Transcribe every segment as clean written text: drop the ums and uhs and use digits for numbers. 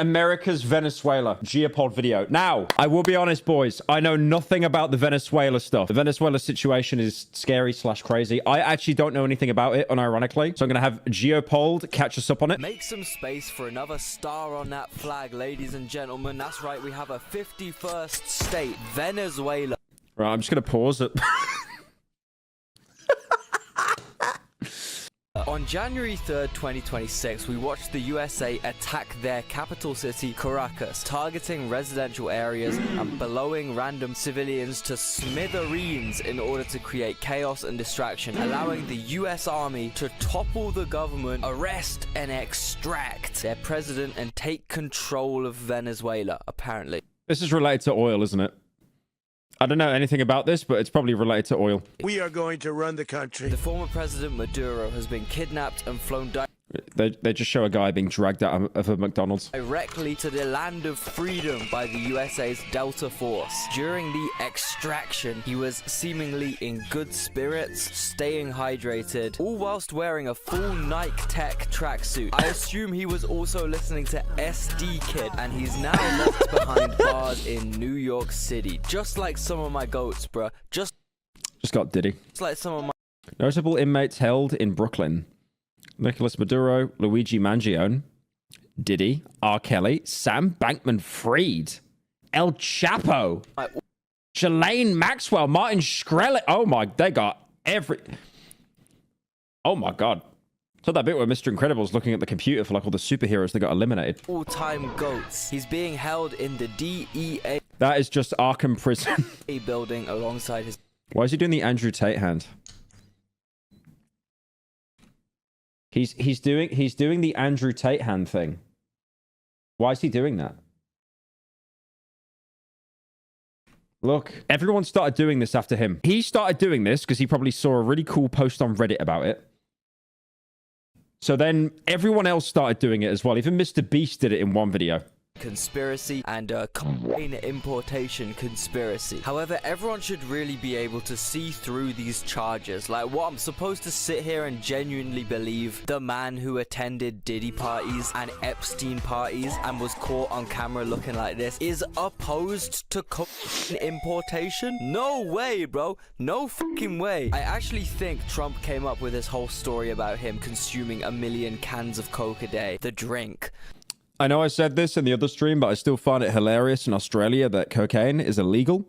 America's Venezuela geopod video. Now, I will be honest, boys. I know nothing about the Venezuela stuff. The Venezuela situation is scary / crazy. I actually don't know anything about it, unironically. So I'm going to have geopod catch us up on it. Make some space for another star on that flag, ladies and gentlemen. That's right, we have a 51st state, Venezuela. Right, I'm just going to pause it. On January 3rd, 2026, we watched the USA attack their capital city, Caracas, targeting residential areas and blowing random civilians to smithereens in order to create chaos and distraction, allowing the US Army to topple the government, arrest and extract their president, and take control of Venezuela, apparently. This is related to oil, isn't it? I don't know anything about this, but it's probably related to oil. We are going to run the country. The former president Maduro has been kidnapped and flown They just show a guy being dragged out of a McDonald's. directly to the land of freedom by the USA's Delta Force. During the extraction, he was seemingly in good spirits, staying hydrated, all whilst wearing a full Nike Tech tracksuit. I assume he was also listening to SD Kid, and he's now locked behind bars in New York City. Just like some of my goats, bruh. Just got Diddy. like some of my... Notable inmates held in Brooklyn. Nicolas Maduro, Luigi Mangione, Diddy, R. Kelly, Sam Bankman-Fried, El Chapo, Ghislaine Maxwell, Martin Shkreli. Oh my, they got every... Oh my God. So that bit where Mr. Incredible's looking at the computer for like all the superheroes that got eliminated. all-time goats. He's being held in the DEA That is just Arkham Prison. building alongside his... Why is he doing the Andrew Tate hand? He's doing the Andrew Tate hand thing. Why is he doing that? Look, everyone started doing this after him. He started doing this because he probably saw a really cool post on Reddit about it. So then everyone else started doing it as well. Even Mr. Beast did it in one video. Conspiracy and cocaine importation conspiracy. However, everyone should really be able to see through these charges. Like, what, I'm supposed to sit here and genuinely believe the man who attended Diddy parties and Epstein parties and was caught on camera looking like this is opposed to cocaine importation? No way, bro. No fucking way. I actually think Trump came up with this whole story about him consuming 1 million cans of coke a day. The drink. I know I said this in the other stream, but I still find it hilarious in Australia that cocaine is illegal,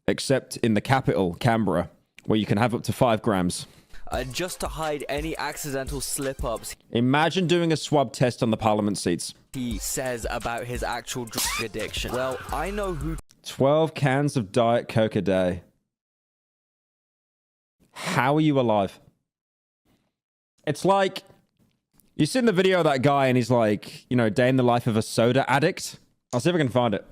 except in the capital, Canberra, where you can have up to 5 grams. Just to hide any accidental slip-ups Imagine doing a swab test on the parliament seats. he says about his actual drug addiction. Well, I know who 12 cans of Diet Coke a day. How are you alive? It's like... You seen the video of that guy and he's like, you know, day in the life of a soda addict? I'll see if I can find it.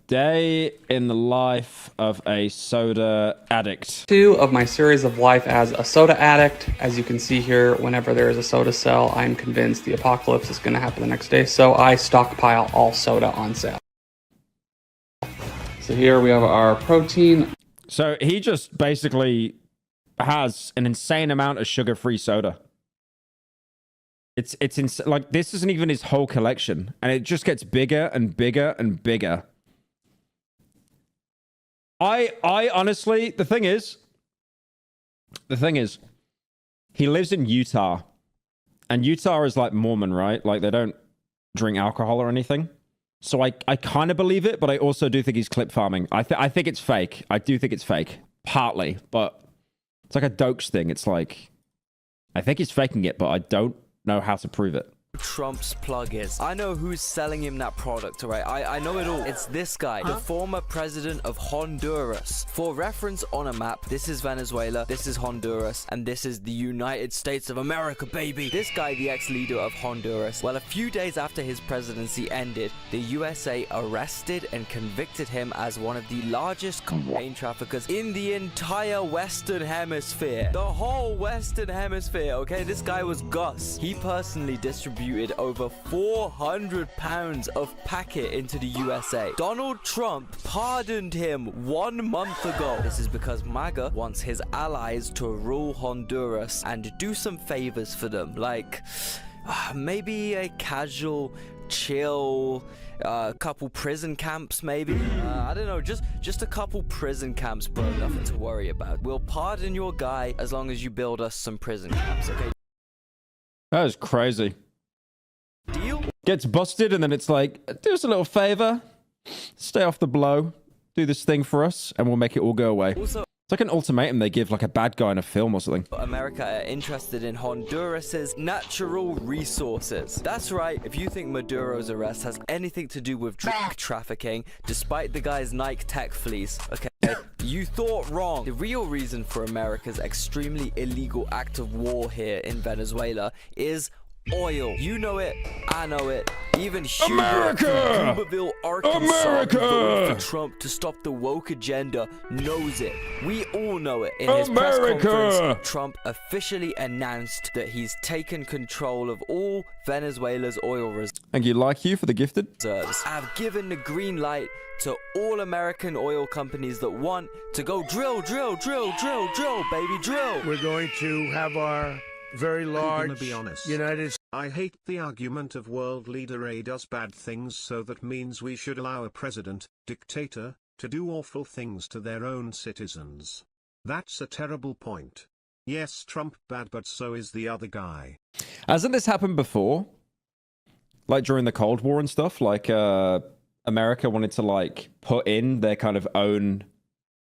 Day in the life of a soda addict. 2 of my series of life as a soda addict. As you can see here, whenever there is a soda sale, I'm convinced the apocalypse is going to happen the next day, so I stockpile all soda on sale. So here we have our protein. So he just basically has an insane amount of sugar-free soda. It's like, this isn't even his whole collection, and it just gets bigger and bigger and bigger. I honestly, the thing is, he lives in Utah, and Utah is like Mormon, right? Like, they don't drink alcohol or anything. So I kind of believe it, but I also do think he's clip farming. I think it's fake. I do think it's fake, partly, but it's like a Dokes thing. It's like, I think he's faking it, but I don't know how to prove it. Trump's plug is. I know who's selling him that product, alright? I know it all. It's this guy, the former president of Honduras. For reference on a map, this is Venezuela, this is Honduras, and this is the United States of America, baby. This guy, the ex-leader of Honduras, well, a few days after his presidency ended, the USA arrested and convicted him as one of the largest cocaine traffickers in the entire Western Hemisphere. The whole Western Hemisphere, okay? This guy was Gus. He personally distributed over 400 pounds of packet into the USA. Donald Trump pardoned him 1 month ago. This is because MAGA wants his allies to rule Honduras and do some favors for them, like maybe a casual, chill, couple prison camps, maybe. I don't know, just a couple prison camps, bro. Nothing to worry about. We'll pardon your guy as long as you build us some prison camps, okay? That is crazy. Deal? Gets busted, and then it's like, do us a little favor. Stay off the blow. Do this thing for us, and we'll make it all go away. Also, it's like an ultimatum they give like a bad guy in a film or something. America are interested in Honduras's natural resources. That's right, if you think Maduro's arrest has anything to do with drug trafficking, despite the guy's Nike tech fleece, okay, you thought wrong. The real reason for America's extremely illegal act of war here in Venezuela is oil. You know it, I know it. Even America! Hubert Arkansas, who voted for Trump to stop the woke agenda, knows it. We all know it. In his press conference, Trump officially announced that he's taken control of all Venezuela's oil reserves. Thank you, like you, for the gifted. I've given the green light to all American oil companies that want to go drill, drill, drill, drill, drill, baby, drill. We're going to have our very large I'm gonna be honest. United States. I hate the argument of world leader A does bad things, so that means we should allow a president, dictator, to do awful things to their own citizens. That's a terrible point. Yes, Trump bad, but so is the other guy. Hasn't this happened before? Like during the Cold War and stuff? Like America wanted to like put in their kind of own,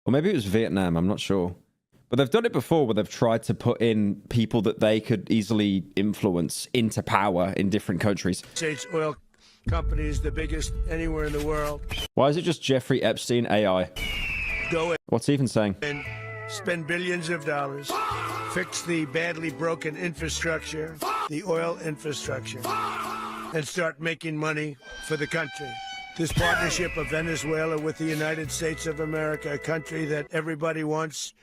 or maybe it was Vietnam, I'm not sure. But they've done it before where they've tried to put in people that they could easily influence into power in different countries. States oil companies, the biggest anywhere in the world. Why is it just Jeffrey Epstein AI? Go What's he even saying? and spend billions of dollars, fix the badly broken infrastructure, the oil infrastructure, and start making money for the country. This partnership of Venezuela with the United States of America, a country that everybody wants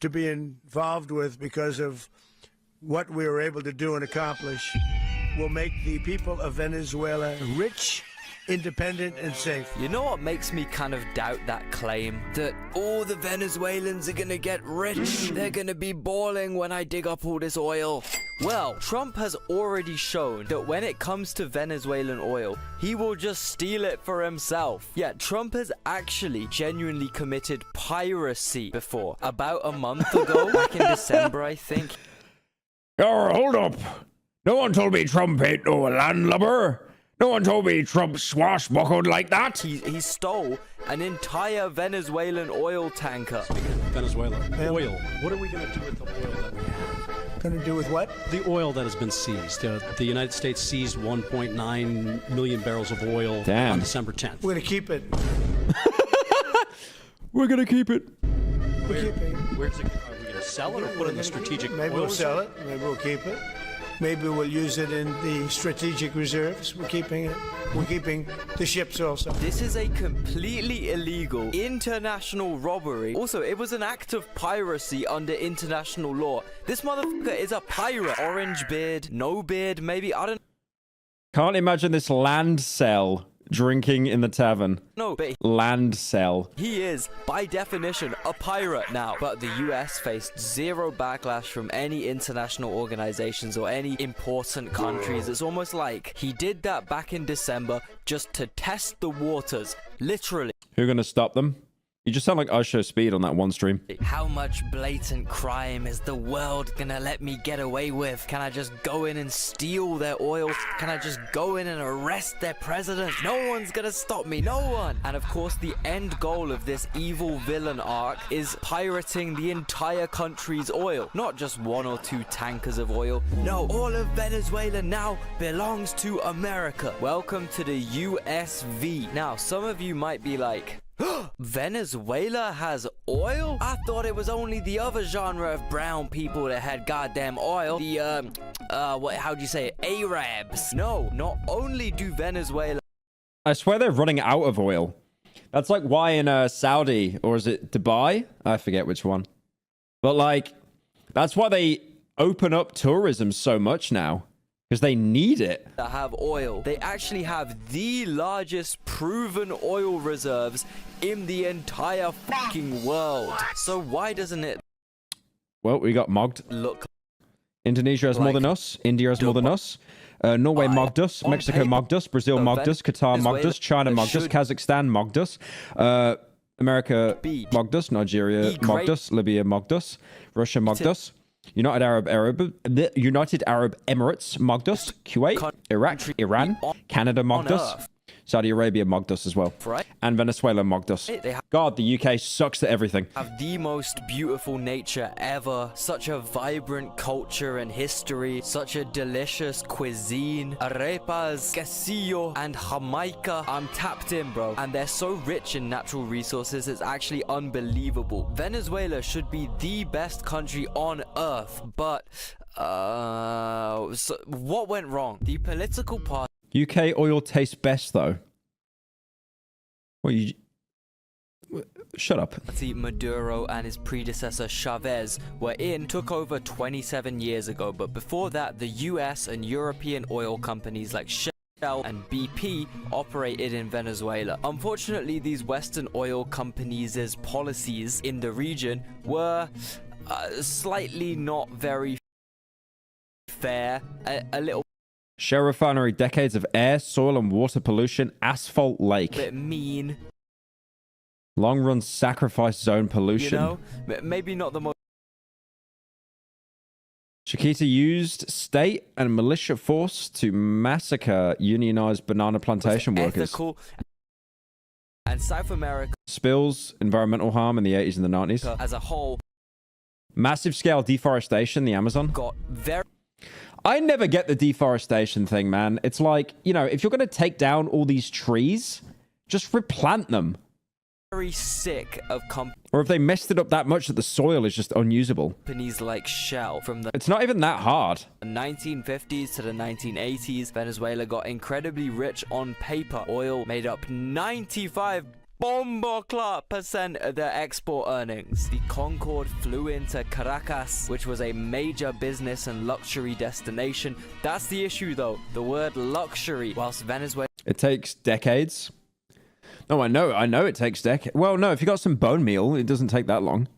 to be involved with because of what we were able to do and accomplish, will make the people of Venezuela rich, independent, and safe. You know what makes me kind of doubt that claim? That all the Venezuelans are gonna get rich. They're gonna be balling when I dig up all this oil. Well, Trump has already shown that when it comes to Venezuelan oil, he will just steal it for himself. Yeah, Trump has actually genuinely committed piracy before. About a month ago, back in December, I think. Oh, hold up. No one told me Trump ain't no landlubber. No one told me Trump swashbuckled like that. He stole an entire Venezuelan oil tanker. Venezuela. Oil. What are we going to do with the oil that we have? Going to do with what? The oil that has been seized. The United States seized 1.9 million barrels of oil Damn. on December 10th. We're going to keep it. We're gonna keep it. We're keeping it. Where's it? Are we going to sell it or put it in the strategic Maybe oil we'll sell reserve? it. Maybe we'll keep it. Maybe we'll use it in the strategic reserves. We're keeping it. We're keeping the ships also. This is a completely illegal international robbery. Also, it was an act of piracy under international law. This motherfucker is a pirate. Orange beard, no beard, maybe, I don't Can't imagine this land cell drinking in the tavern. know, but Land cell. he is, by definition, a pirate now. But the US faced zero backlash from any international organizations or any important countries. It's almost like he did that back in December just to test the waters, literally. Who gonna stop them? You just sound like Usher Speed on that one stream. How much blatant crime is the world gonna let me get away with? Can I just go in and steal their oil? Can I just go in and arrest their president? No one's gonna stop me, no one! And of course, the end goal of this evil villain arc is pirating the entire country's oil. Not just one or two tankers of oil. No, all of Venezuela now belongs to America. Welcome to the USV. Now, some of you might be like, Venezuela has oil? I thought it was only the other genre of brown people that had goddamn oil. The, how'd you say it? Arabs. No, not only do Venezuela I swear they're running out of oil. That's like why in Saudi, or is it Dubai? I forget which one. But like, that's why they open up tourism so much now. Because they need it. that have oil, they actually have the largest proven oil reserves in the entire fucking world. So why doesn't it Well, we got mogged. look Indonesia has more Like than us. India has more than us. Norway mogged us, on Mexico paper, mogged us, Brazil mogged us, Qatar mogged us, China mogged us, Kazakhstan mogged us, America mogged us, Nigeria mogged us, Libya mogged us, Russia mogged us, United Arab Emirates mogged us, Kuwait, Iraq, Iran, Canada mogged us, Saudi Arabia mogged us as well, and Venezuela mogged us. God, the UK sucks at everything. Have the most beautiful nature ever, such a vibrant culture and history, such a delicious cuisine, arepas, quesillo, and Jamaica. I'm tapped in, bro, and they're so rich in natural resources, it's actually unbelievable. Venezuela should be the best country on earth, but so what went wrong? The political party UK oil tastes best though. Well, you shut up. Maduro and his predecessor Chavez were in took over 27 years ago, but before that the US and European oil companies like Shell and BP operated in Venezuela. Unfortunately, these Western oil companies' policies in the region were slightly not very fair, a little Shell refinery, decades of air, soil and water pollution, asphalt lake. bit mean. Long run sacrifice zone pollution. You know, maybe not the most Chiquita used state and militia force to massacre unionized banana plantation workers. ethical. And South America Spills, environmental harm in the 80s and the 90s. as a whole Massive scale deforestation, the Amazon. got very I never get the deforestation thing, man. It's like, you know, if you're going to take down all these trees, just replant them. sick of Or if they messed it up that much that the soil is just unusable. companies like Shell. From the It's not even that hard. 1950s to the 1980s, Venezuela got incredibly rich on paper. Oil made up 95% of their export earnings. The Concorde flew into Caracas, which was a major business and luxury destination. That's the issue though, the word luxury. Whilst Venezuela It takes decades. No, I know it takes decades. Well, no, if you got some bone meal, it doesn't take that long.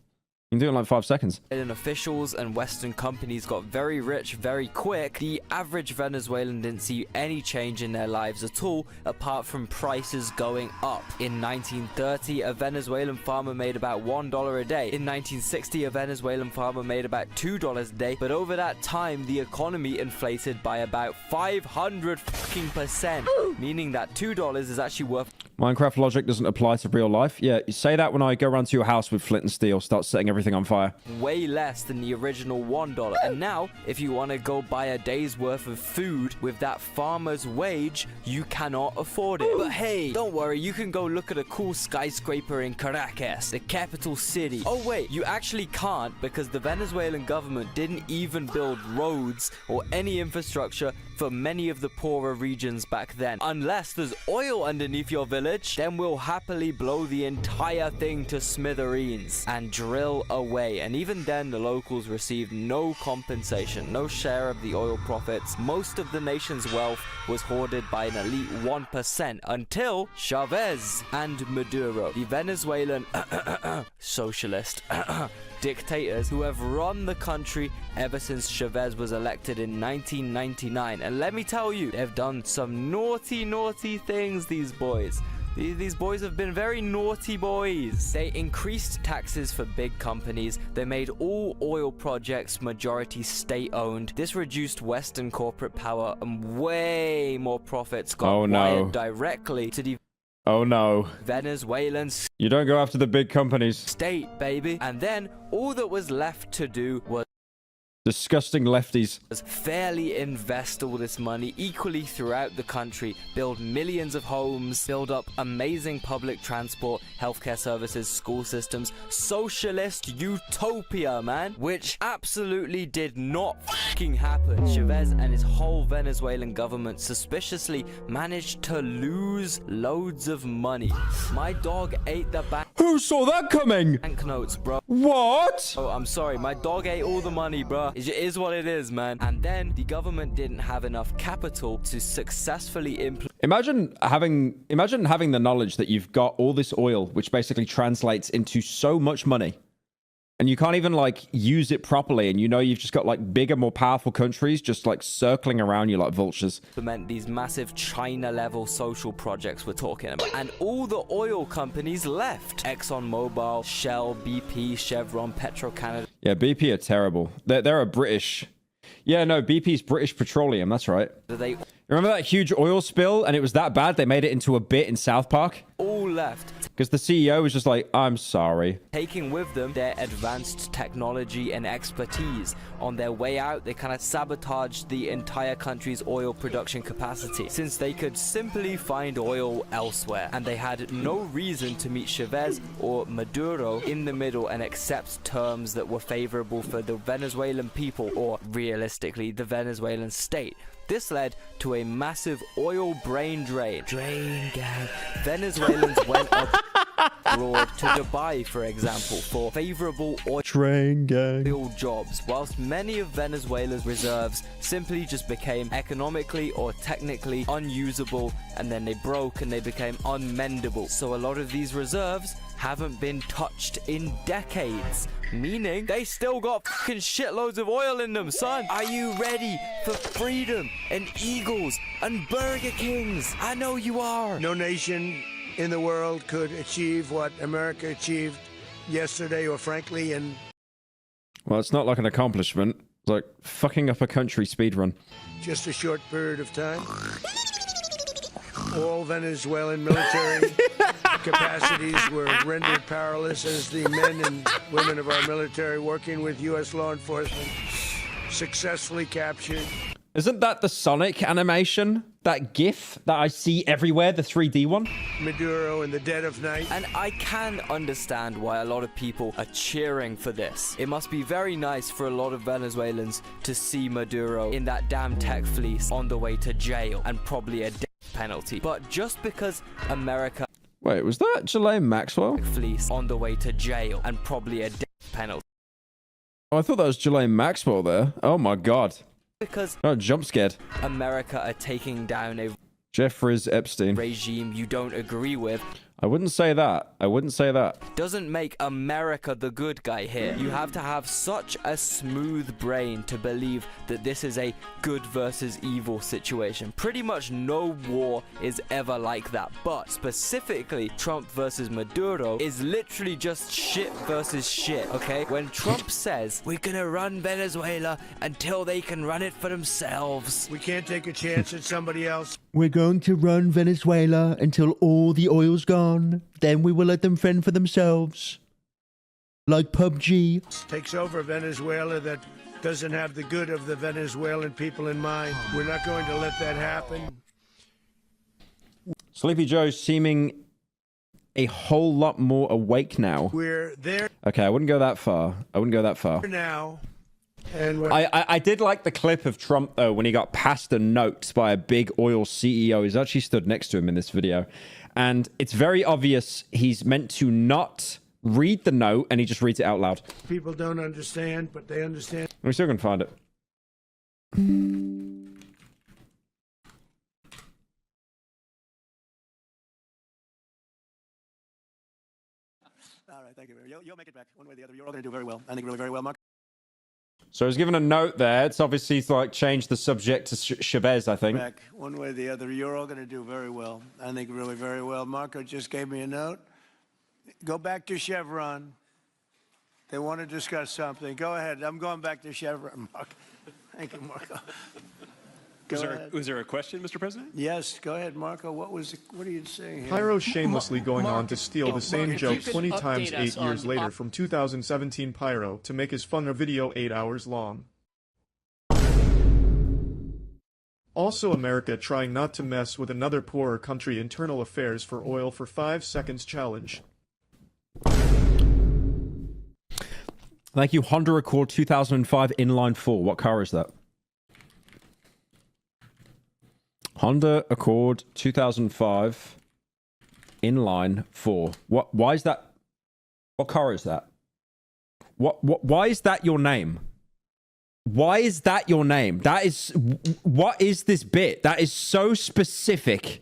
You can do it in like 5 seconds. officials and Western companies got very rich very quick, the average Venezuelan didn't see any change in their lives at all, apart from prices going up. In 1930, a Venezuelan farmer made about $1 a day. In 1960, a Venezuelan farmer made about $2 a day. But over that time, the economy inflated by about 500%, meaning that $2 is actually worth Minecraft logic doesn't apply to real life. Yeah, you say that when I go around to your house with flint and steel, start setting everything on fire. way less than the original $1. And now, if you want to go buy a day's worth of food with that farmer's wage, you cannot afford it. But hey, don't worry, you can go look at a cool skyscraper in Caracas, the capital city. Oh wait, you actually can't, because the Venezuelan government didn't even build roads or any infrastructure for many of the poorer regions back then. Unless there's oil underneath your village, then we'll happily blow the entire thing to smithereens and drill away. And even then, the locals received no compensation, no share of the oil profits. Most of the nation's wealth was hoarded by an elite 1% until Chavez and Maduro, the Venezuelan socialist dictators who have run the country ever since Chavez was elected in 1999. And let me tell you, they've done some naughty things, these boys. These boys have been very naughty boys. They increased taxes for big companies. They made all oil projects majority state-owned. This reduced Western corporate power, and way more profits got wired directly to the Venezuelans. You don't go after the big companies. State, baby. And then all that was left to do was Disgusting lefties. fairly invest all this money equally throughout the country, build millions of homes, build up amazing public transport, healthcare services, school systems, socialist utopia, man, which absolutely did not fucking happen. Chavez and his whole Venezuelan government suspiciously managed to lose loads of money. My dog ate the Who saw that coming? banknotes, bro. What? Oh, I'm sorry, my dog ate all the money, bro. It is what it is, man. And then the government didn't have enough capital to successfully implement. Imagine having the knowledge that you've got all this oil, which basically translates into so much money. And you can't even like use it properly. And you know, you've just got like bigger, more powerful countries just like circling around you like vultures. Implement these massive China-level social projects we're talking about. And all the oil companies left. ExxonMobil, Shell, BP, Chevron, Petro-Canada. Yeah, BP are terrible. They're a British... Yeah, no, BP's British Petroleum. That's right. They Remember that huge oil spill and it was that bad they made it into a bit in South Park? all left, Because the CEO was just like, I'm sorry. taking with them their advanced technology and expertise. On their way out, they kind of sabotaged the entire country's oil production capacity, since they could simply find oil elsewhere, and they had no reason to meet Chavez or Maduro in the middle and accept terms that were favorable for the Venezuelan people, or realistically, the Venezuelan state. This led to a massive oil brain drain. Drain gang. Venezuelans went abroad to Dubai, for example, for favorable Train gang. oil jobs, whilst many of Venezuela's reserves simply just became economically or technically unusable, and then they broke and they became unmendable. So a lot of these reserves haven't been touched in decades, meaning they still got fucking shitloads of oil in them, son. Are you ready for freedom and eagles and Burger Kings? I know you are. No nation in the world could achieve what America achieved yesterday, or frankly, in Well, it's not like an accomplishment. It's like fucking up a country speedrun. just a short period of time. All Venezuelan military capacities were rendered powerless as the men and women of our military, working with U.S. law enforcement, successfully captured. Isn't that the Sonic animation? That GIF that I see everywhere, the 3D one? Maduro in the dead of night. And I can understand why a lot of people are cheering for this. It must be very nice for a lot of Venezuelans to see Maduro in that damn tech fleece on the way to jail and probably a death penalty. But just because America Wait, was that Ghislaine Maxwell? fleece on the way to jail and probably a death penalty. Oh, I thought that was Ghislaine Maxwell there. Oh my god. Because Oh, jump scared. America are taking down a Jeffries Epstein. regime you don't agree with I wouldn't say that. I wouldn't say that. doesn't make America the good guy here. You have to have such a smooth brain to believe that this is a good versus evil situation. Pretty much no war is ever like that, but specifically Trump versus Maduro is literally just shit versus shit, okay? When Trump says, we're gonna run Venezuela until they can run it for themselves. We can't take a chance at somebody else. We're going to run Venezuela until all the oil's gone. Then we will let them fend for themselves. Like PUBG. Takes over Venezuela that doesn't have the good of the Venezuelan people in mind. We're not going to let that happen. Sleepy Joe's seeming a whole lot more awake now. We're there Okay, I wouldn't go that far. I wouldn't go that far. now. And we're I did like the clip of Trump, though, when he got passed a note by a big oil CEO. He's actually stood next to him in this video. And it's very obvious he's meant to not read the note, and he just reads it out loud. people don't understand, but they understand. We still can find it. All right, thank you. You'll make it back one way or the other. You're all going to do very well. I think really very well, Mark. So he's given a note there. It's obviously like changed the subject to Chavez, I think. Back one way or the other. You're all going to do very well. I think really very well. Marco just gave me a note. Go back to Chevron. They want to discuss something. Go ahead. I'm going back to Chevron, Mark. Thank you, Marco. Go ahead. Was there a question, Mr. President? Yes, go ahead, Marco. What are you saying here? Pyro shamelessly going on to steal the same joke 20 times 8 years later from 2017 Pyro to make his fun video 8 hours long. Also America trying not to mess with another poorer country internal affairs for oil for 5 seconds challenge. Thank you. Honda Accord 2005 inline 4. What car is that? Honda Accord 2005 inline 4. What? Why is that? What car is that? Why is that your name? Why is that your name? That is... What is this bit? That is so specific.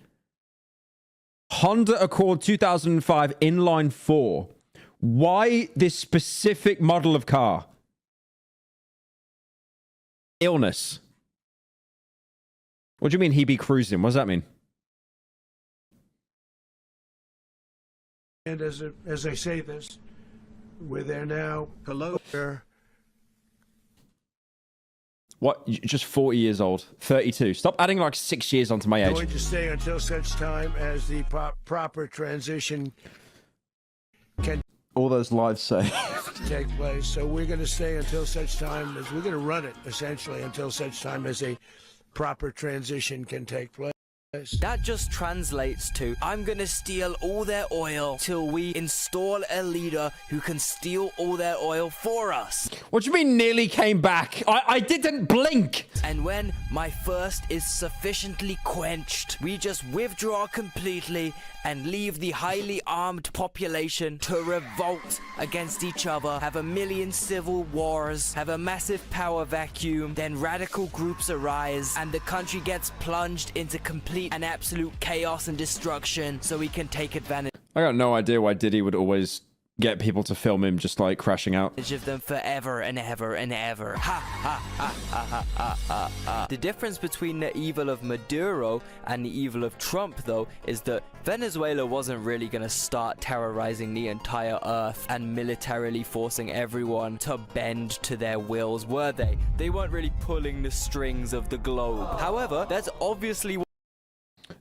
Honda Accord 2005 inline 4. Why this specific model of car? Illness. What do you mean he be cruising? What does that mean? And as I say this, we're there now. Hello. What? Just 40 years old. 32. Stop adding like 6 years onto my age. Going to stay until such time as the proper transition can All those lives say. take place. So we're going to stay until such time as we're going to run it essentially until such time as a proper transition can take place. That just translates to, I'm gonna steal all their oil till we install a leader who can steal all their oil for us. What do you mean nearly came back? I didn't blink. And when my thirst is sufficiently quenched, we just withdraw completely and leave the highly armed population to revolt against each other, have a million civil wars, have a massive power vacuum, then radical groups arise, and the country gets plunged into complete and absolute chaos and destruction so we can take advantage I got no idea why Diddy would always get people to film him just like crashing out. of them forever and ever and ever. Ha ha ha ha ha ha ha ha. The difference between the evil of Maduro and the evil of Trump, though, is that Venezuela wasn't really gonna start terrorizing the entire earth and militarily forcing everyone to bend to their wills, were they? They weren't really pulling the strings of the globe. However, that's obviously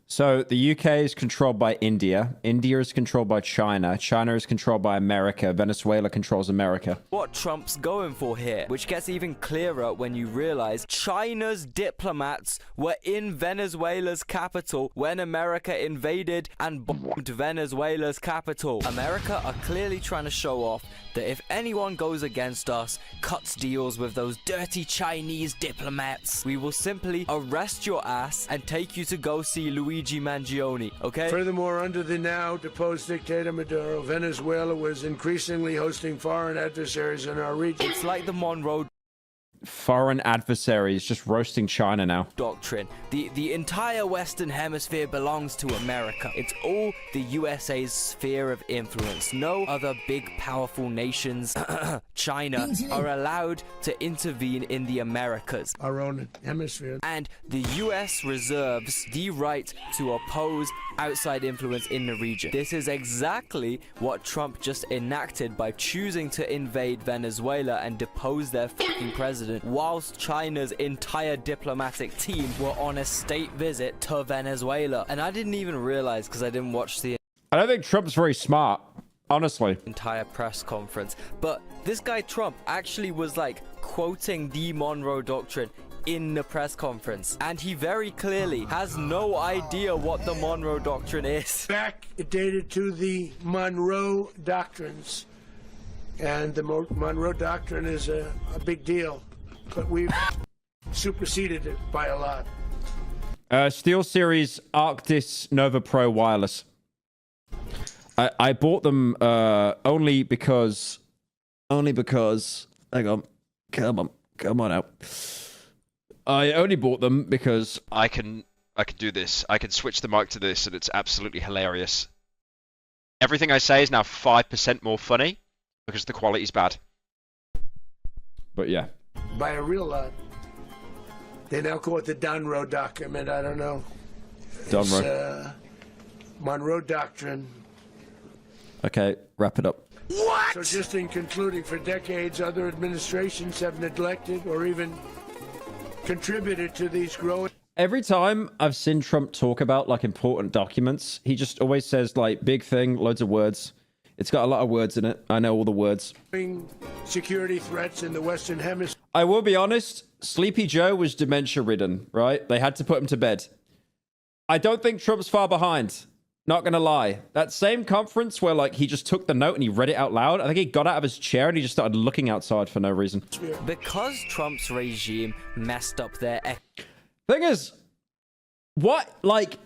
So the UK is controlled by India. India is controlled by China. China is controlled by America. Venezuela controls America. what Trump's going for here, which gets even clearer when you realize China's diplomats were in Venezuela's capital when America invaded and bombed Venezuela's capital. America are clearly trying to show off that if anyone goes against us, cuts deals with those dirty Chinese diplomats, we will simply arrest your ass and take you to go see Luigi Mangione, okay? Furthermore, under the now deposed dictator Maduro, Venezuela was increasingly hosting foreign adversaries in our region. It's like the Monroe Foreign adversaries just roasting China now. Doctrine. The entire Western Hemisphere belongs to America. It's all the USA's sphere of influence. No other big powerful nations, China, are allowed to intervene in the Americas. Our own hemisphere. And the US reserves the right to oppose outside influence in the region. This is exactly what Trump just enacted by choosing to invade Venezuela and depose their fucking president, whilst China's entire diplomatic team were on a state visit to Venezuela. And I didn't even realize, because I didn't watch the I don't think Trump's very smart, honestly. entire press conference, but this guy Trump actually was like quoting the Monroe Doctrine in the press conference, and he very clearly has no idea what the Monroe Doctrine is. Back, it dated to the Monroe Doctrines. And the Monroe Doctrine is a big deal, but we've superseded it by a lot. SteelSeries Arctis Nova Pro wireless. I bought them only because hang on, come on out. I only bought them because I can do this. I can switch the mic to this, and it's absolutely hilarious. Everything I say is now 5% more funny because the quality's bad. But yeah. By a real lot. They now call it the Monroe Document. I don't know. Monroe. Monroe Doctrine. Okay, wrap it up. What? So just in concluding, for decades, other administrations have neglected or even contributed to these growing... Every time I've seen Trump talk about like important documents, he just always says like big thing, loads of words. It's got a lot of words in it. I know all the words. Security threats in the Western Hemisphere. I will be honest, Sleepy Joe was dementia-ridden, right? They had to put him to bed. I don't think Trump's far behind. Not gonna lie. That same conference where like he just took the note and he read it out loud, I think he got out of his chair and he just started looking outside for no reason. Because Trump's regime messed up their... Thing is, what, like,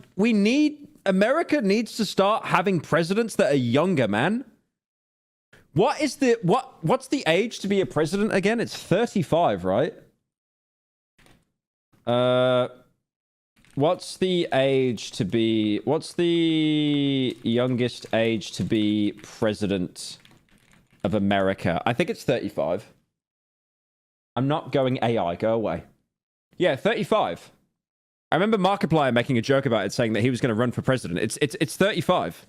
America needs to start having presidents that are younger, man. What's the age to be a president again? It's 35, right? What's the youngest age to be president of America. I think it's 35. I'm not going AI. Go away. Yeah, 35. I remember Markiplier making a joke about it, saying that he was going to run for president. It's 35.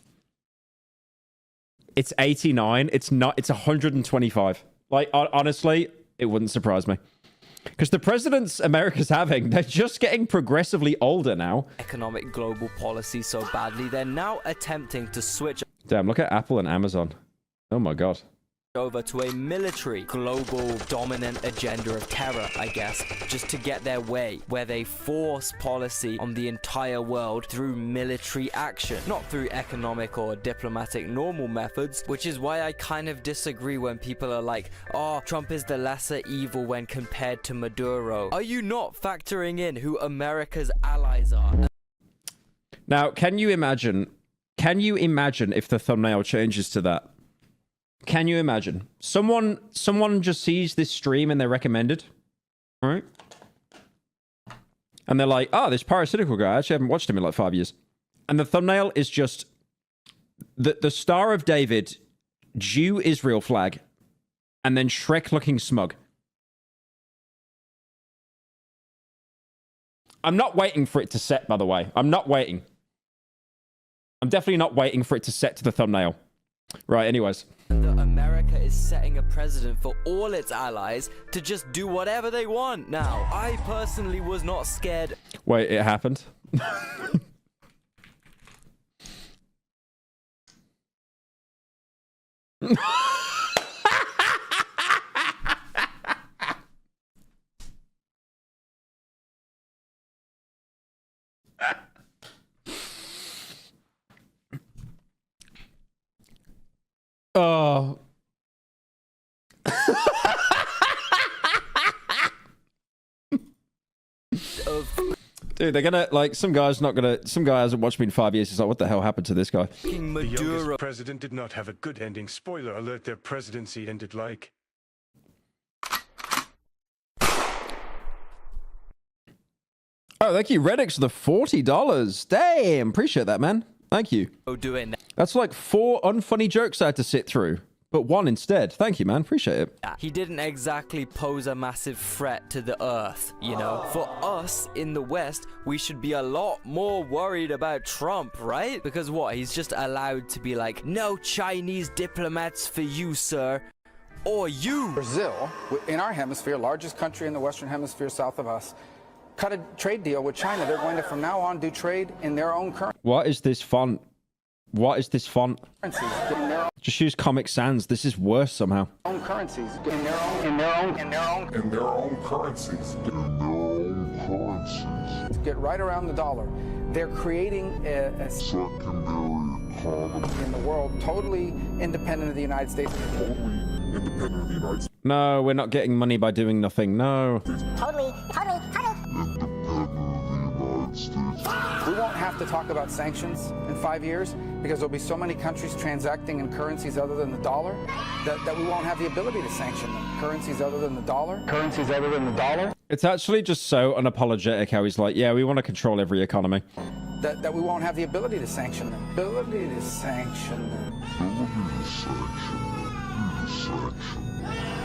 It's 89. It's not. It's 125. Like, honestly, it wouldn't surprise me. Because the presidents America's having, they're just getting progressively older now. Economic global policy so badly, they're now attempting to switch Damn, look at Apple and Amazon. Oh my god. over to a military global dominant agenda of terror, I guess, just to get their way, where they force policy on the entire world through military action, not through economic or diplomatic normal methods, which is why I kind of disagree when people are like, oh, Trump is the lesser evil when compared to Maduro. Are you not factoring in who America's allies are? Now, can you imagine if the thumbnail changes to that? Can you imagine? Someone just sees this stream and they're recommended, right? And they're like, oh, this Pyrocynical guy, I actually haven't watched him in like 5 years. And the thumbnail is just the Star of David, Jew Israel flag, and then Shrek looking smug. I'm not waiting for it to set, by the way. I'm not waiting. I'm definitely not waiting for it to set to the thumbnail. Right, anyways. America is setting a precedent for all its allies to just do whatever they want now. I personally was not scared. Wait, it happened? Oh. Dude, they're gonna, like, some guy hasn't watched me in 5 years. He's like, what the hell happened to this guy? The youngest president did not have a good ending. Spoiler alert, their presidency ended like... Oh, thank you, Redix, for the $40. Damn, appreciate that, man. Thank you. That's like 4 unfunny jokes I had to sit through, but 1 instead. Thank you, man. Appreciate it. He didn't exactly pose a massive threat to the Earth, you know? For us in the West, we should be a lot more worried about Trump, right? Because what? He's just allowed to be like, no Chinese diplomats for you, sir. Or you. Brazil, in our hemisphere, largest country in the Western Hemisphere south of us, cut a trade deal with China. They're going to, from now on, do trade in their own currency. What is this font? What is this font? Just use Comic Sans. This is worse somehow. Own currencies, in their own currencies. Get right around the dollar. They're creating a secondary economy in the world, totally independent of the United States. No, we're not getting money by doing nothing. No. Totally. We won't have to talk about sanctions in 5 years because there'll be so many countries transacting in currencies other than the dollar that we won't have the ability to sanction them. Currencies other than the dollar. It's actually just so unapologetic how he's like, yeah, we want to control every economy. That we won't have the ability to sanction them.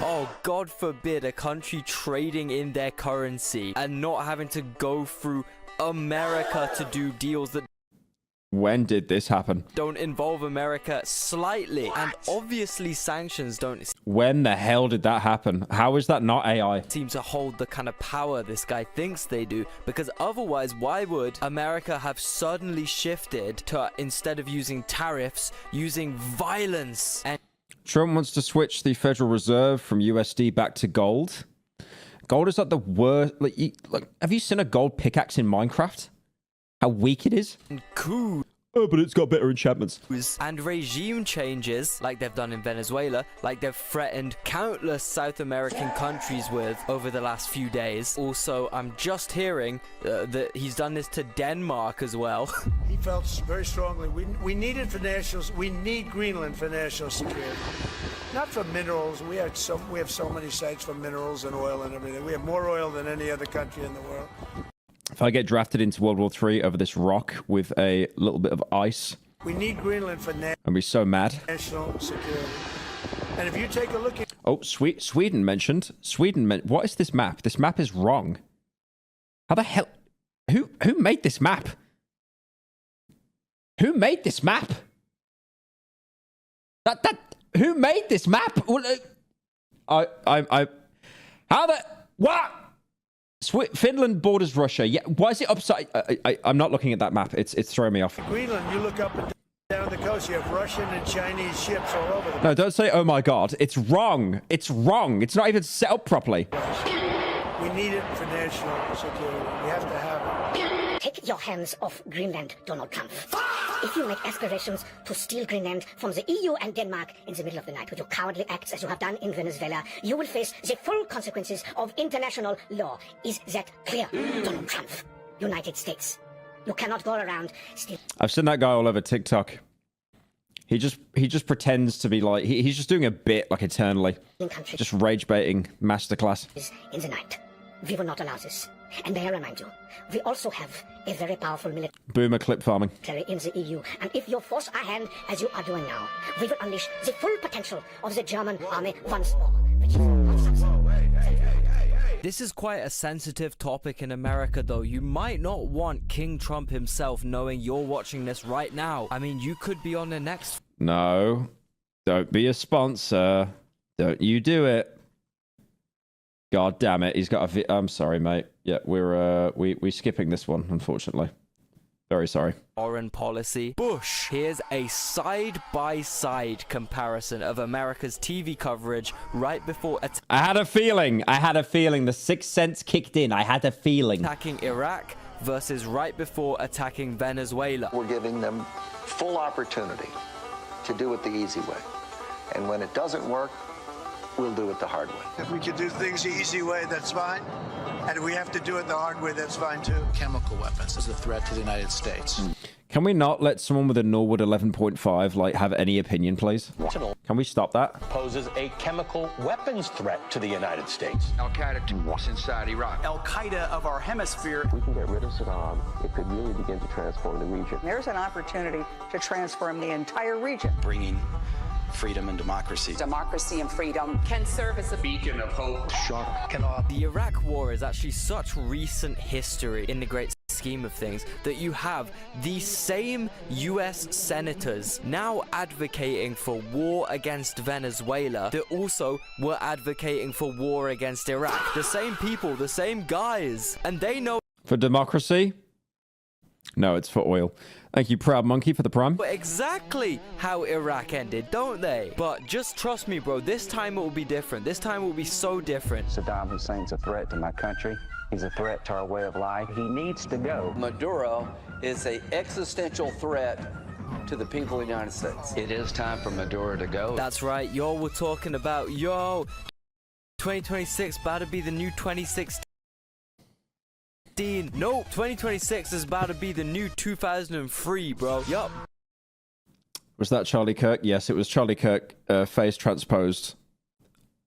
Oh, God forbid a country trading in their currency and not having to go through America to do deals that When did this happen? don't involve America slightly. And obviously sanctions don't When the hell did that happen? How is that not AI? seem to hold the kind of power this guy thinks they do, because otherwise why would America have suddenly shifted to, instead of using tariffs, using violence? And Trump wants to switch the Federal Reserve from USD back to gold. Gold is like the worst. Like, have you seen a gold pickaxe in Minecraft? How weak it is? coups Oh, but it's got better enchantments. and regime changes, like they've done in Venezuela, like they've threatened countless South American countries with over the last few days. Also, I'm just hearing that he's done this to Denmark as well. He felt very strongly we need it for we need Greenland for national security, not for minerals. We have so many sites for minerals and oil and everything. We have more oil than any other country in the world. If I get drafted into World War III over this rock with a little bit of ice, We need Greenland for I'd be so mad. national security. And if you take a look at... Oh, Sweden mentioned. What is this map? This map is wrong. How the hell... Who made this map? Who made this map? Who made this map? How the... What? Finland borders Russia. Yeah, why is it upside... I'm not looking at that map. It's throwing me off. Greenland, you look up and down the coast, you have Russian and Chinese ships all over the... No, don't say, oh my God. It's wrong. It's wrong. It's not even set up properly. We need it for national security. We have to have it. Take your hands off Greenland, Donald Trump. If you make aspirations to steal Greenland from the EU and Denmark in the middle of the night with your cowardly acts as you have done in Venezuela, you will face the full consequences of international law. Is that clear, Donald Trump? United States. You cannot go around still. I've seen that guy all over TikTok. He just pretends to be like he's just doing a bit like eternally. Just rage baiting masterclass. In the night. We will not allow this. And may I remind you, we also have a very powerful military Boomer clip farming. in the EU. And if you force our hand, as you are doing now, we will unleash the full potential of the German army once more. Which is not something. This is quite a sensitive topic in America, though. You might not want King Trump himself knowing you're watching this right now. I mean, you could be on the next... No. Don't be a sponsor. Don't you do it. God damn it. He's got a... I'm sorry, mate. Yeah, we're skipping this one, unfortunately. Very sorry. Foreign policy. Bush. Here's a side-by-side comparison of America's TV coverage right before I had a feeling. The sixth sense kicked in. I had a feeling. attacking Iraq versus right before attacking Venezuela. We're giving them full opportunity to do it the easy way. And when it doesn't work, we'll do it the hard way. If we can do things the easy way, that's fine. And if we have to do it the hard way, that's fine too. Chemical weapons is a threat to the United States. Can we not let someone with a Norwood 11.5 like have any opinion, please? Can we stop that? Poses a chemical weapons threat to the United States. Al-Qaeda inside Iraq. Al-Qaeda of our hemisphere. We can get rid of Saddam. It could really begin to transform the region. There's an opportunity to transform the entire region. Bringing freedom and democracy. Democracy and freedom can serve as a beacon of hope. The Iraq War is actually such recent history in the great scheme of things that you have these same US senators now advocating for war against Venezuela that also were advocating for war against Iraq. The same people, the same guys, and they know For democracy? No, it's for oil. Thank you, Proud Monkey, for the prime. exactly how Iraq ended, don't they? But just trust me, bro, this time it will be different. This time it will be so different. Saddam Hussein's a threat to my country. He's a threat to our way of life. He needs to go. Maduro is an existential threat to the people of the United States. It is time for Maduro to go. That's right, y'all were talking about, 2026 about to be the new 2016. Nope, 2026 is about to be the new 2003, bro. Yup. Was that Charlie Kirk? Yes, it was Charlie Kirk face transposed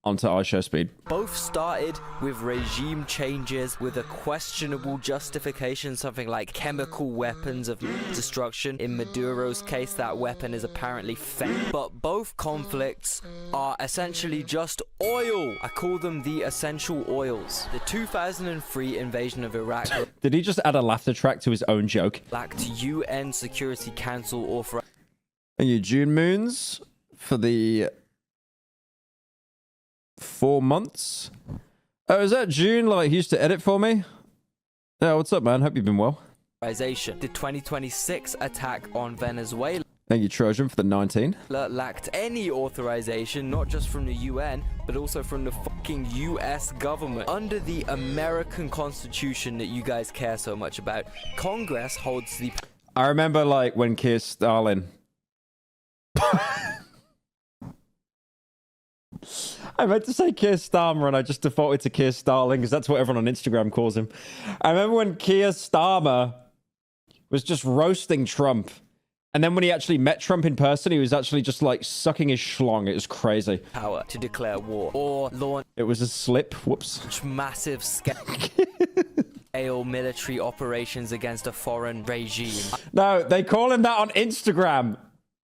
onto iShow speed. Both started with regime changes with a questionable justification, something like chemical weapons of destruction. In Maduro's case, that weapon is apparently fake. But both conflicts are essentially just oil. I call them the essential oils. The 2003 invasion of Iraq Did he just add a laughter track to his own joke? lacked UN Security Council authorization. Thank you, June Moons, for the 4 months. Oh, is that June? Like, he used to edit for me? Yeah, what's up, man? Hope you've been well. The 2026 attack on Venezuela Thank you, Trojan, for the 19. lacked any authorization, not just from the UN, but also from the fucking US government. Under the American Constitution that you guys care so much about, Congress holds the... I remember, like, when Keir Stalin... I meant to say Keir Starmer, and I just defaulted to Keir Starling, because that's what everyone on Instagram calls him. I remember when Keir Starmer was just roasting Trump. And then when he actually met Trump in person, he was actually just, like, sucking his schlong. It was crazy. Power to declare war or launch... It was a slip. Whoops. Massive scale military operations against a foreign regime. No, they call him that on Instagram.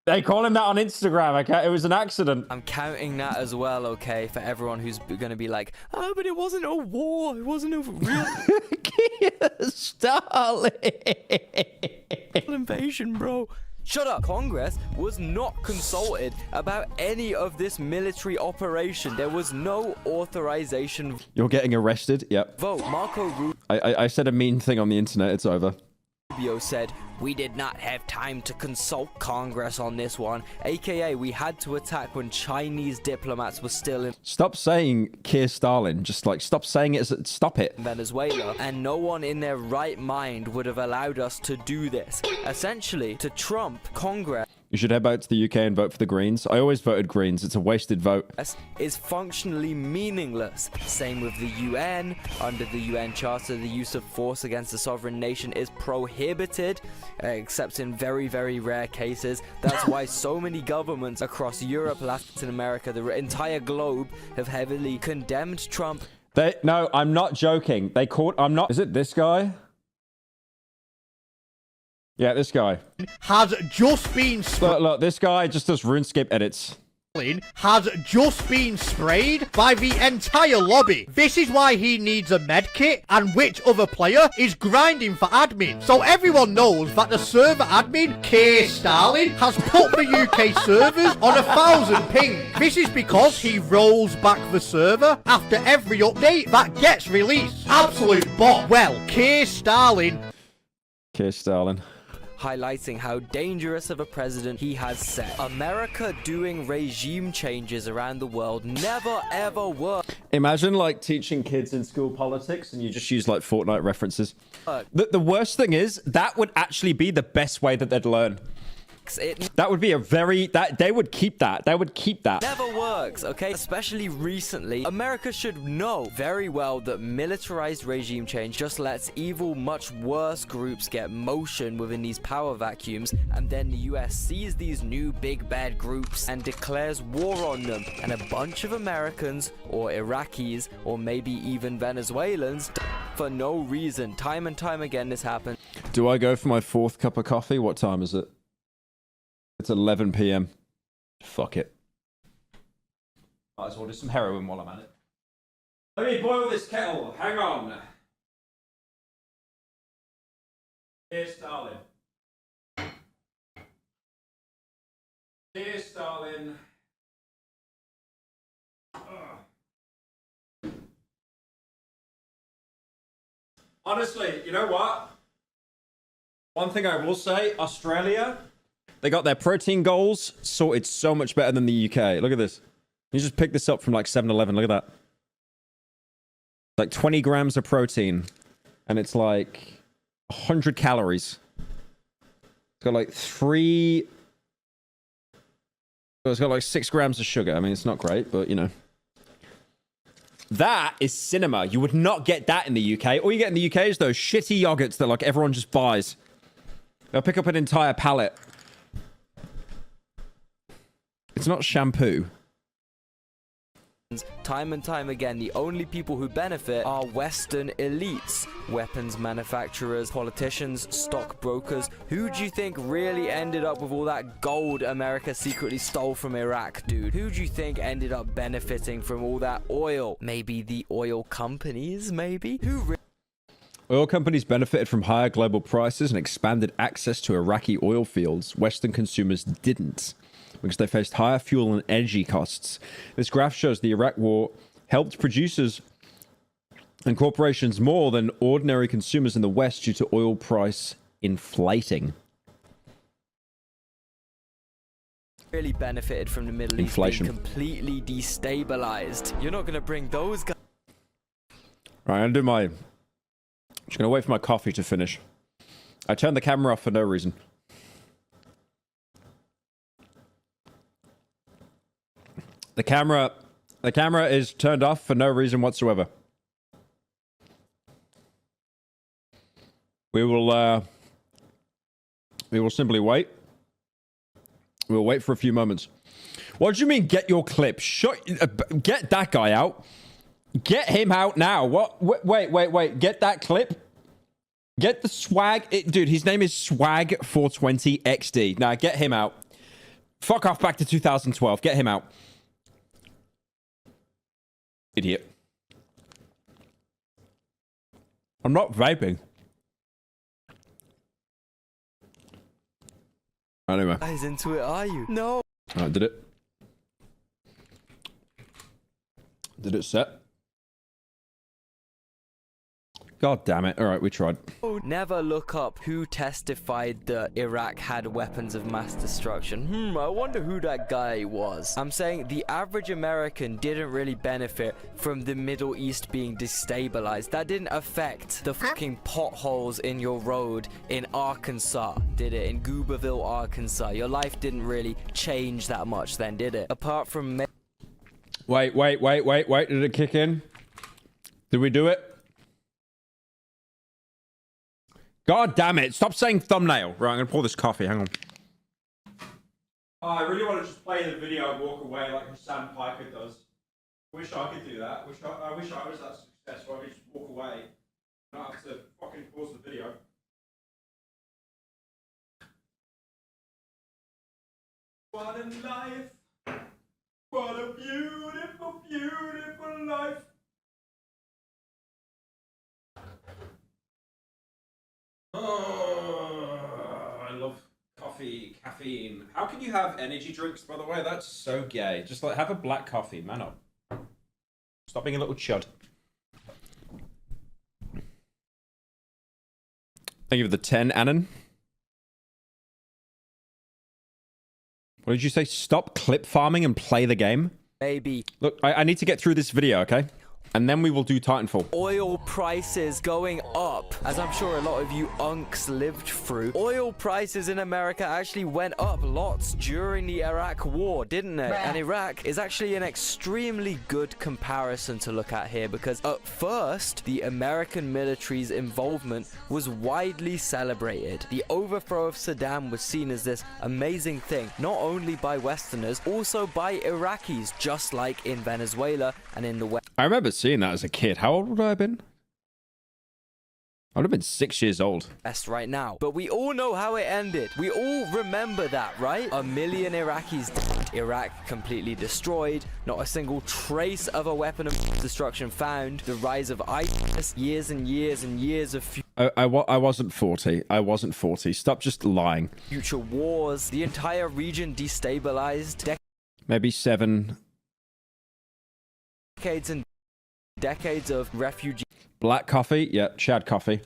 They call him that on Instagram, okay? It was an accident. I'm counting that as well, okay, for everyone who's going to be like, oh, but it wasn't a war. It wasn't a real Stalin invasion, bro. Shut up. Congress was not consulted about any of this military operation. There was no authorization. You're getting arrested? Yep. Vote. Marco Rubio I said a mean thing on the internet. It's over. said, we did not have time to consult Congress on this one, aka we had to attack when Chinese diplomats were still in Stop saying Keir Stalin. Just like stop saying it. Stop it. Venezuela, and no one in their right mind would have allowed us to do this. Essentially, to Trump, Congress You should head back to the UK and vote for the Greens. I always voted Greens. It's a wasted vote. is functionally meaningless. Same with the UN. Under the UN Charter, the use of force against a sovereign nation is prohibited, except in very, very rare cases. That's why so many governments across Europe, Latin America, the entire globe have heavily condemned Trump. No, I'm not joking. Is it this guy? Yeah, this guy. Has just been... Look, this guy just does RuneScape edits. Has just been sprayed by the entire lobby. This is why he needs a med kit, and which other player is grinding for admin. So everyone knows that the server admin, Keir Stalin, has put the UK servers on 1,000 ping. This is because he rolls back the server after every update that gets released. Absolute bot. Well, Keir Stalin... highlighting how dangerous of a president he has set. America doing regime changes around the world never ever worked. Imagine like teaching kids in school politics and you just use like Fortnite references. The worst thing is that would actually be the best way that they'd learn. That would be they would keep that. They would keep that. Never works, okay? Especially recently. America should know very well that militarized regime change just lets evil, much worse groups get motion within these power vacuums, and then the US sees these new big bad groups and declares war on them, and a bunch of Americans or Iraqis or maybe even Venezuelans for no reason. Time and time again this happens. Do I go for my 4th cup of coffee? What time is it? It's 11 p.m. Fuck it. Might as well do some heroin while I'm at it. Let me boil this kettle. Hang on. Here's Stalin. Here's Stalin. Honestly, you know what? One thing I will say, Australia... They got their protein goals sorted so much better than the UK. Look at this. You just pick this up from like 7-Eleven. Look at that. Like 20 grams of protein. And it's like 100 calories. It's got like it's got like 6 grams of sugar. I mean, it's not great, but you know. That is cinema. You would not get that in the UK. All you get in the UK is those shitty yogurts that like everyone just buys. They'll pick up an entire pallet. It's not shampoo. Time and time again, the only people who benefit are Western elites, weapons manufacturers, politicians, stockbrokers. Who do you think really ended up with all that gold America secretly stole from Iraq, dude? Who do you think ended up benefiting from all that oil? Maybe the oil companies, maybe? Oil companies benefited from higher global prices and expanded access to Iraqi oil fields. Western consumers didn't, because they faced higher fuel and energy costs. This graph shows the Iraq war helped producers and corporations more than ordinary consumers in the West due to oil price inflating. Really benefited from the Middle East being completely destabilized. You're not going to bring those guys. Right, I'm just going to wait for my coffee to finish. I turned the camera off for no reason. The camera is turned off for no reason whatsoever. We will simply wait. We'll wait for a few moments. What do you mean, get your clip? Get that guy out. Get him out now. What? Wait. Get that clip. Get the swag. Dude, his name is Swag420XD. Now, get him out. Fuck off back to 2012. Get him out. Idiot. I'm not vaping. Anyway. Guys, into it, are you? No. Alright, did it? Did it set? God damn it. Alright, we tried. Never look up who testified that Iraq had weapons of mass destruction. I wonder who that guy was. I'm saying the average American didn't really benefit from the Middle East being destabilized. That didn't affect the fucking potholes in your road in Arkansas, did it? In Gooberville, Arkansas. Your life didn't really change that much then, did it? Apart from... Wait. Did it kick in? Did we do it? God damn it. Stop saying thumbnail. Right, I'm going to pour this coffee. Hang on. Oh, I really want to just play the video and walk away like Sam Piker does. Wish I could do that. I wish I was that successful. I could just walk away. Not have to fucking pause the video. What a life. What a beautiful, beautiful life. Oh, I love coffee, caffeine. How can you have energy drinks, by the way? That's so gay. Just like have a black coffee, man up. Stop being a little chud. Thank you for the 10, Annan. What did you say? Stop clip farming and play the game? Maybe. Look, I need to get through this video, okay? And then we will do Titanfall. Oil prices going up, as I'm sure a lot of you unks lived through. Oil prices in America actually went up lots during the Iraq war, didn't they? And Iraq is actually an extremely good comparison to look at here, because at first, the American military's involvement was widely celebrated. The overthrow of Saddam was seen as this amazing thing, not only by Westerners, also by Iraqis, just like in Venezuela and in the West. I remember seeing that as a kid. How old would I have been? I would have been 6 years old. Best right now. But we all know how it ended. We all remember that, right? 1 million Iraqis died. Iraq completely destroyed. Not a single trace of a weapon of destruction found. The rise of ISIS. Years and years and years of I wasn't 40. I wasn't 40. Stop just lying. future wars. The entire region destabilized. Maybe 7. Decades and decades of refugees. Black coffee? Yeah, Chad coffee.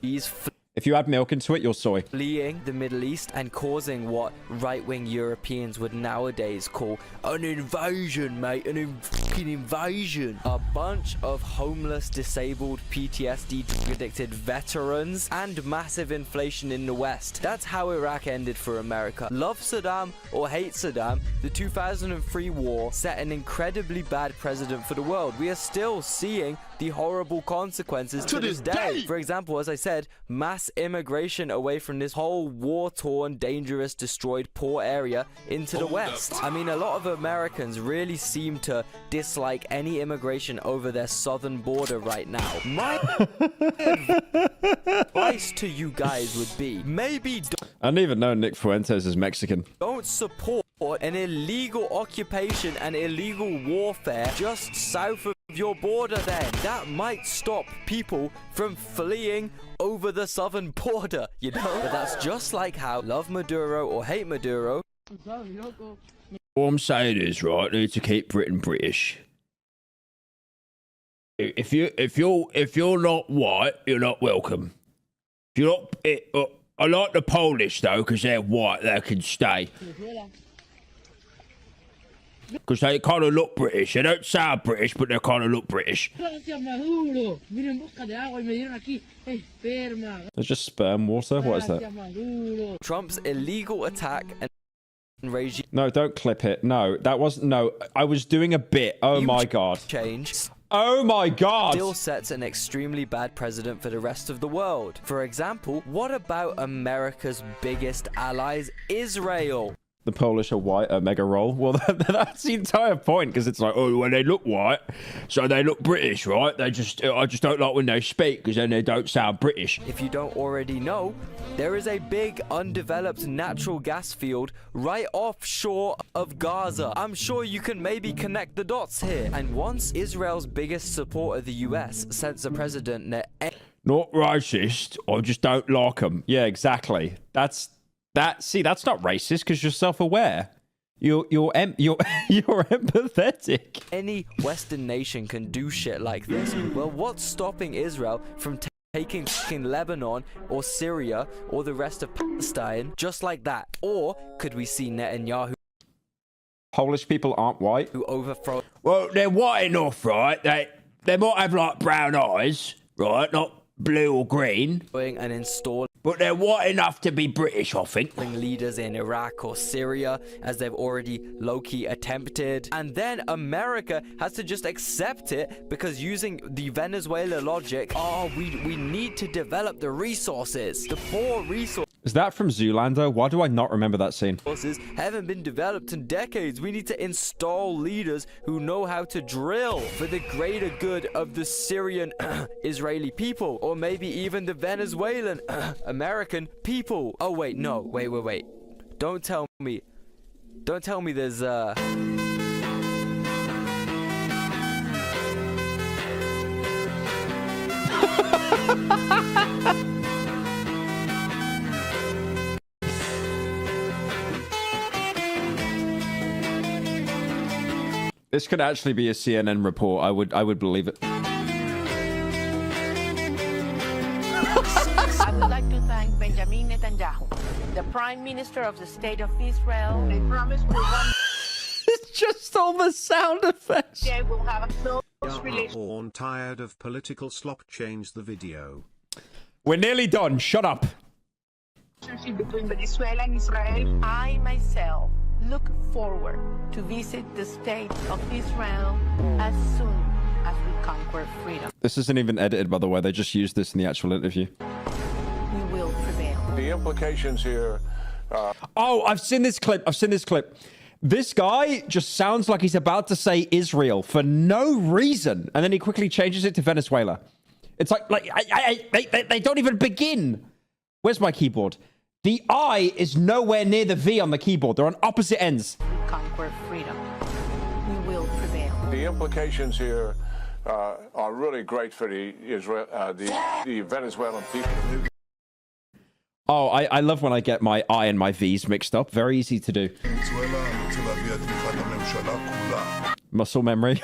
If you add milk into it, you're soy. Fleeing the Middle East and causing what right-wing Europeans would nowadays call an invasion, mate. An fucking invasion. A bunch of homeless, disabled, PTSD-addicted veterans and massive inflation in the West. That's how Iraq ended for America. Love Saddam or hate Saddam, the 2003 war set an incredibly bad precedent for the world. We are still seeing the horrible consequences to this day. For example, as I said, mass immigration away from this whole war-torn, dangerous, destroyed, poor area into the West. I mean, a lot of Americans really seem to dislike any immigration over their southern border right now. My advice to you guys would be, maybe I didn't even know Nick Fuentes is Mexican. don't support an illegal occupation and illegal warfare just south of your border then. That might stop people from fleeing over the southern border, you know? But that's just like how love Maduro or hate Maduro. All I'm saying is, right, I need to keep Britain British. If you're not white, you're not welcome. If you're not, I like the Polish though, because they're white, they can stay. Because they kind of look British. They don't sound British, but they kind of look British. There's just sperm water? What is that? Trump's illegal attack and regime. No, don't clip it. No, that wasn't... No, I was doing a bit. Oh my god. Change. Oh my god! Still sets an extremely bad precedent for the rest of the world. For example, what about America's biggest allies, Israel? The Polish are white, mega roll. Well, that's the entire point, because it's like, oh, when they look white, so they look British, right? I just don't like when they speak, because then they don't sound British. If you don't already know, there is a big undeveloped natural gas field right offshore of Gaza. I'm sure you can maybe connect the dots here. And once Israel's biggest supporter, the US, sends a president not racist, I just don't like them. Yeah, exactly. See, that's not racist because you're self-aware. You're empathetic. Any Western nation can do shit like this. Well, what's stopping Israel from taking Lebanon or Syria or the rest of Palestine just like that? Or could we see Netanyahu? Polish people aren't white. Who overthrow? Well, they're white enough, right? They might have like brown eyes, right? Not blue or green. And install. But they're white enough to be British, I think. Leaders in Iraq or Syria, as they've already low-key attempted. And then America has to just accept it, because using the Venezuela logic, we need to develop the resources. The poor resources. Is that from Zoolander? Why do I not remember that scene? Haven't been developed in decades. We need to install leaders who know how to drill for the greater good of the Syrian Israeli people, or maybe even the Venezuelan American people. Oh wait, no, wait. Don't tell me there's This could actually be a CNN report. I would believe it. I would like to thank Benjamin Netanyahu, the Prime Minister of the State of Israel. They promised we one. It's just all the sound effects. Day we'll have a close relationship. Horn tired of political slop. Change the video. We're nearly done. Shut up. Between Venezuela and Israel. I myself look forward to visit the state of Israel as soon as we conquer freedom. This isn't even edited, by the way. They just used this in the actual interview. We will prevail. The implications here. Oh, I've seen this clip. This guy just sounds like he's about to say Israel for no reason, and then he quickly changes it to Venezuela. It's like they don't even begin. Where's my keyboard? The I is nowhere near the V on the keyboard. They're on opposite ends. We conquer freedom. We will prevail. The implications here are really great for the Venezuelan people. Oh, I love when I get my I and my V's mixed up. Very easy to do. Muscle memory.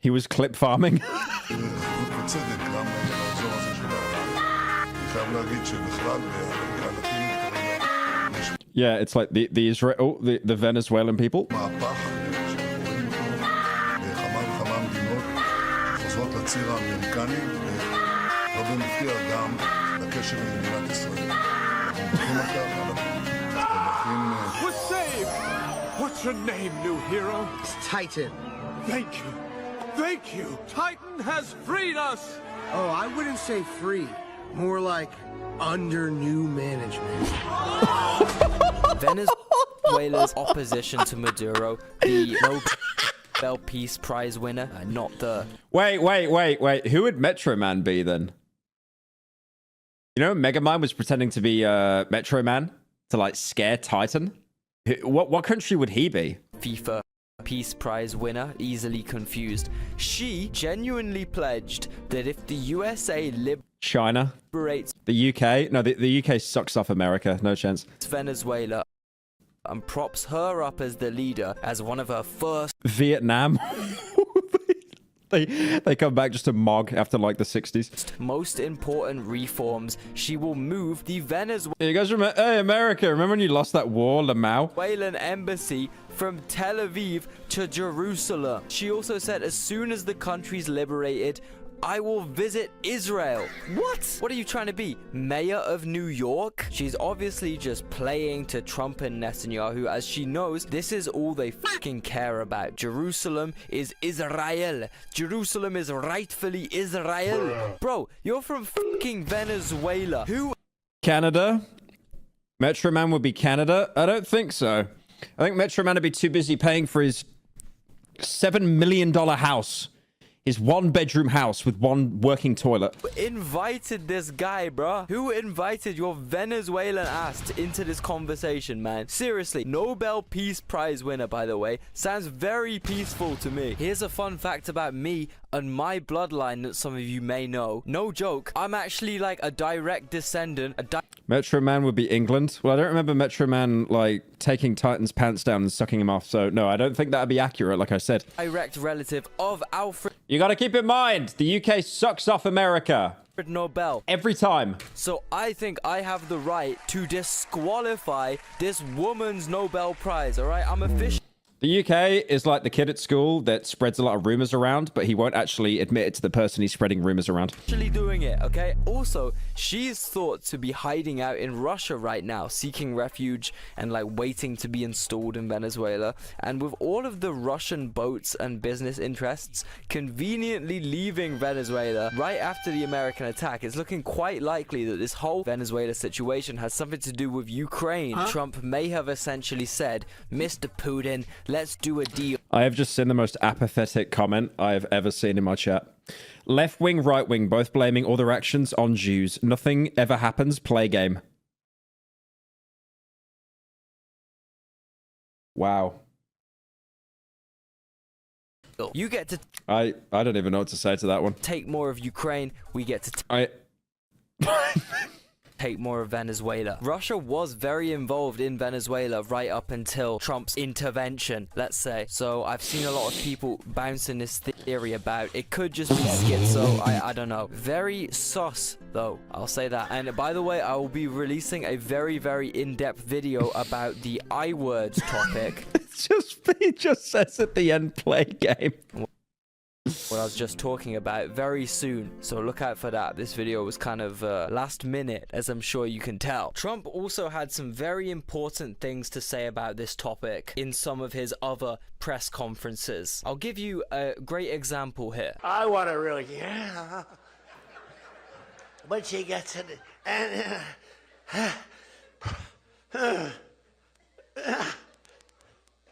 He was clip farming. Yeah, it's like the Venezuelan people. We're saved! What's your name, new hero? It's Titan. Thank you. Thank you. Titan has freed us. Oh, I wouldn't say free. More like under new management. Venezuela's opposition to Maduro, the Nobel Peace Prize winner, not the... Wait. Who would Metro Man be then? You know, Megamind was pretending to be Metro Man to like scare Titan. What country would he be? FIFA Peace Prize winner, easily confused. She genuinely pledged that if the USA China, liberates the UK, no, the UK sucks off America, no chance. Venezuela, and props her up as the leader as one of her first Vietnam. They come back just to Mog after like the 60s. Most important reforms, she will move the Venezuelan you guys remember? Hey, America, remember when you lost that war, Lamau? Embassy from Tel Aviv to Jerusalem. She also said as soon as the country's liberated, I will visit Israel. What? What are you trying to be? Mayor of New York? She's obviously just playing to Trump and Netanyahu, as she knows this is all they fucking care about. Jerusalem is Israel. Jerusalem is rightfully Israel. Bro, you're from fucking Venezuela. Who? Canada? Metro Man would be Canada? I don't think so. I think Metro Man would be too busy paying for his $7 million house. His 1-bedroom house with 1 working toilet. Who invited this guy, bro? Who invited your Venezuelan ass into this conversation, man? Seriously, Nobel Peace Prize winner, by the way. Sounds very peaceful to me. Here's a fun fact about me and my bloodline that some of you may know. No joke, I'm actually like a direct descendant. Metro Man would be England. Well, I don't remember Metro Man like taking Titan's pants down and sucking him off. So no, I don't think that'd be accurate, like I said. Direct relative of Alfred. You gotta keep in mind, the UK sucks off America. Nobel. Every time. So I think I have the right to disqualify this woman's Nobel Prize, alright? I'm official. The UK is like the kid at school that spreads a lot of rumors around, but he won't actually admit it to the person he's spreading rumors around. Actually doing it, okay? Also, she's thought to be hiding out in Russia right now, seeking refuge and like waiting to be installed in Venezuela. And with all of the Russian boats and business interests conveniently leaving Venezuela right after the American attack, it's looking quite likely that this whole Venezuela situation has something to do with Ukraine. Trump may have essentially said, Mr. Putin, let's do a deal. I have just seen the most apathetic comment I have ever seen in my chat. Left wing, right wing, both blaming all their actions on Jews. Nothing ever happens. Play game. Wow. You get to... I don't even know what to say to that one. Take more of Ukraine. We get to... take more of Venezuela. Russia was very involved in Venezuela right up until Trump's intervention, let's say. So I've seen a lot of people bouncing this theory about it could just be schizo. I don't know. Very sus, though. I'll say that. And by the way, I will be releasing a very, very in-depth video about the I-word topic. He just says at the end, play game. What I was just talking about very soon, so look out for that. This video was kind of last minute, as I'm sure you can tell. Trump also had some very important things to say about this topic in some of his other press conferences. I'll give you a great example here. I want to really, yeah. When she gets in it, and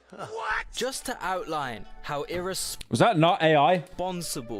what? Just to outline how irresponsible was that not AI?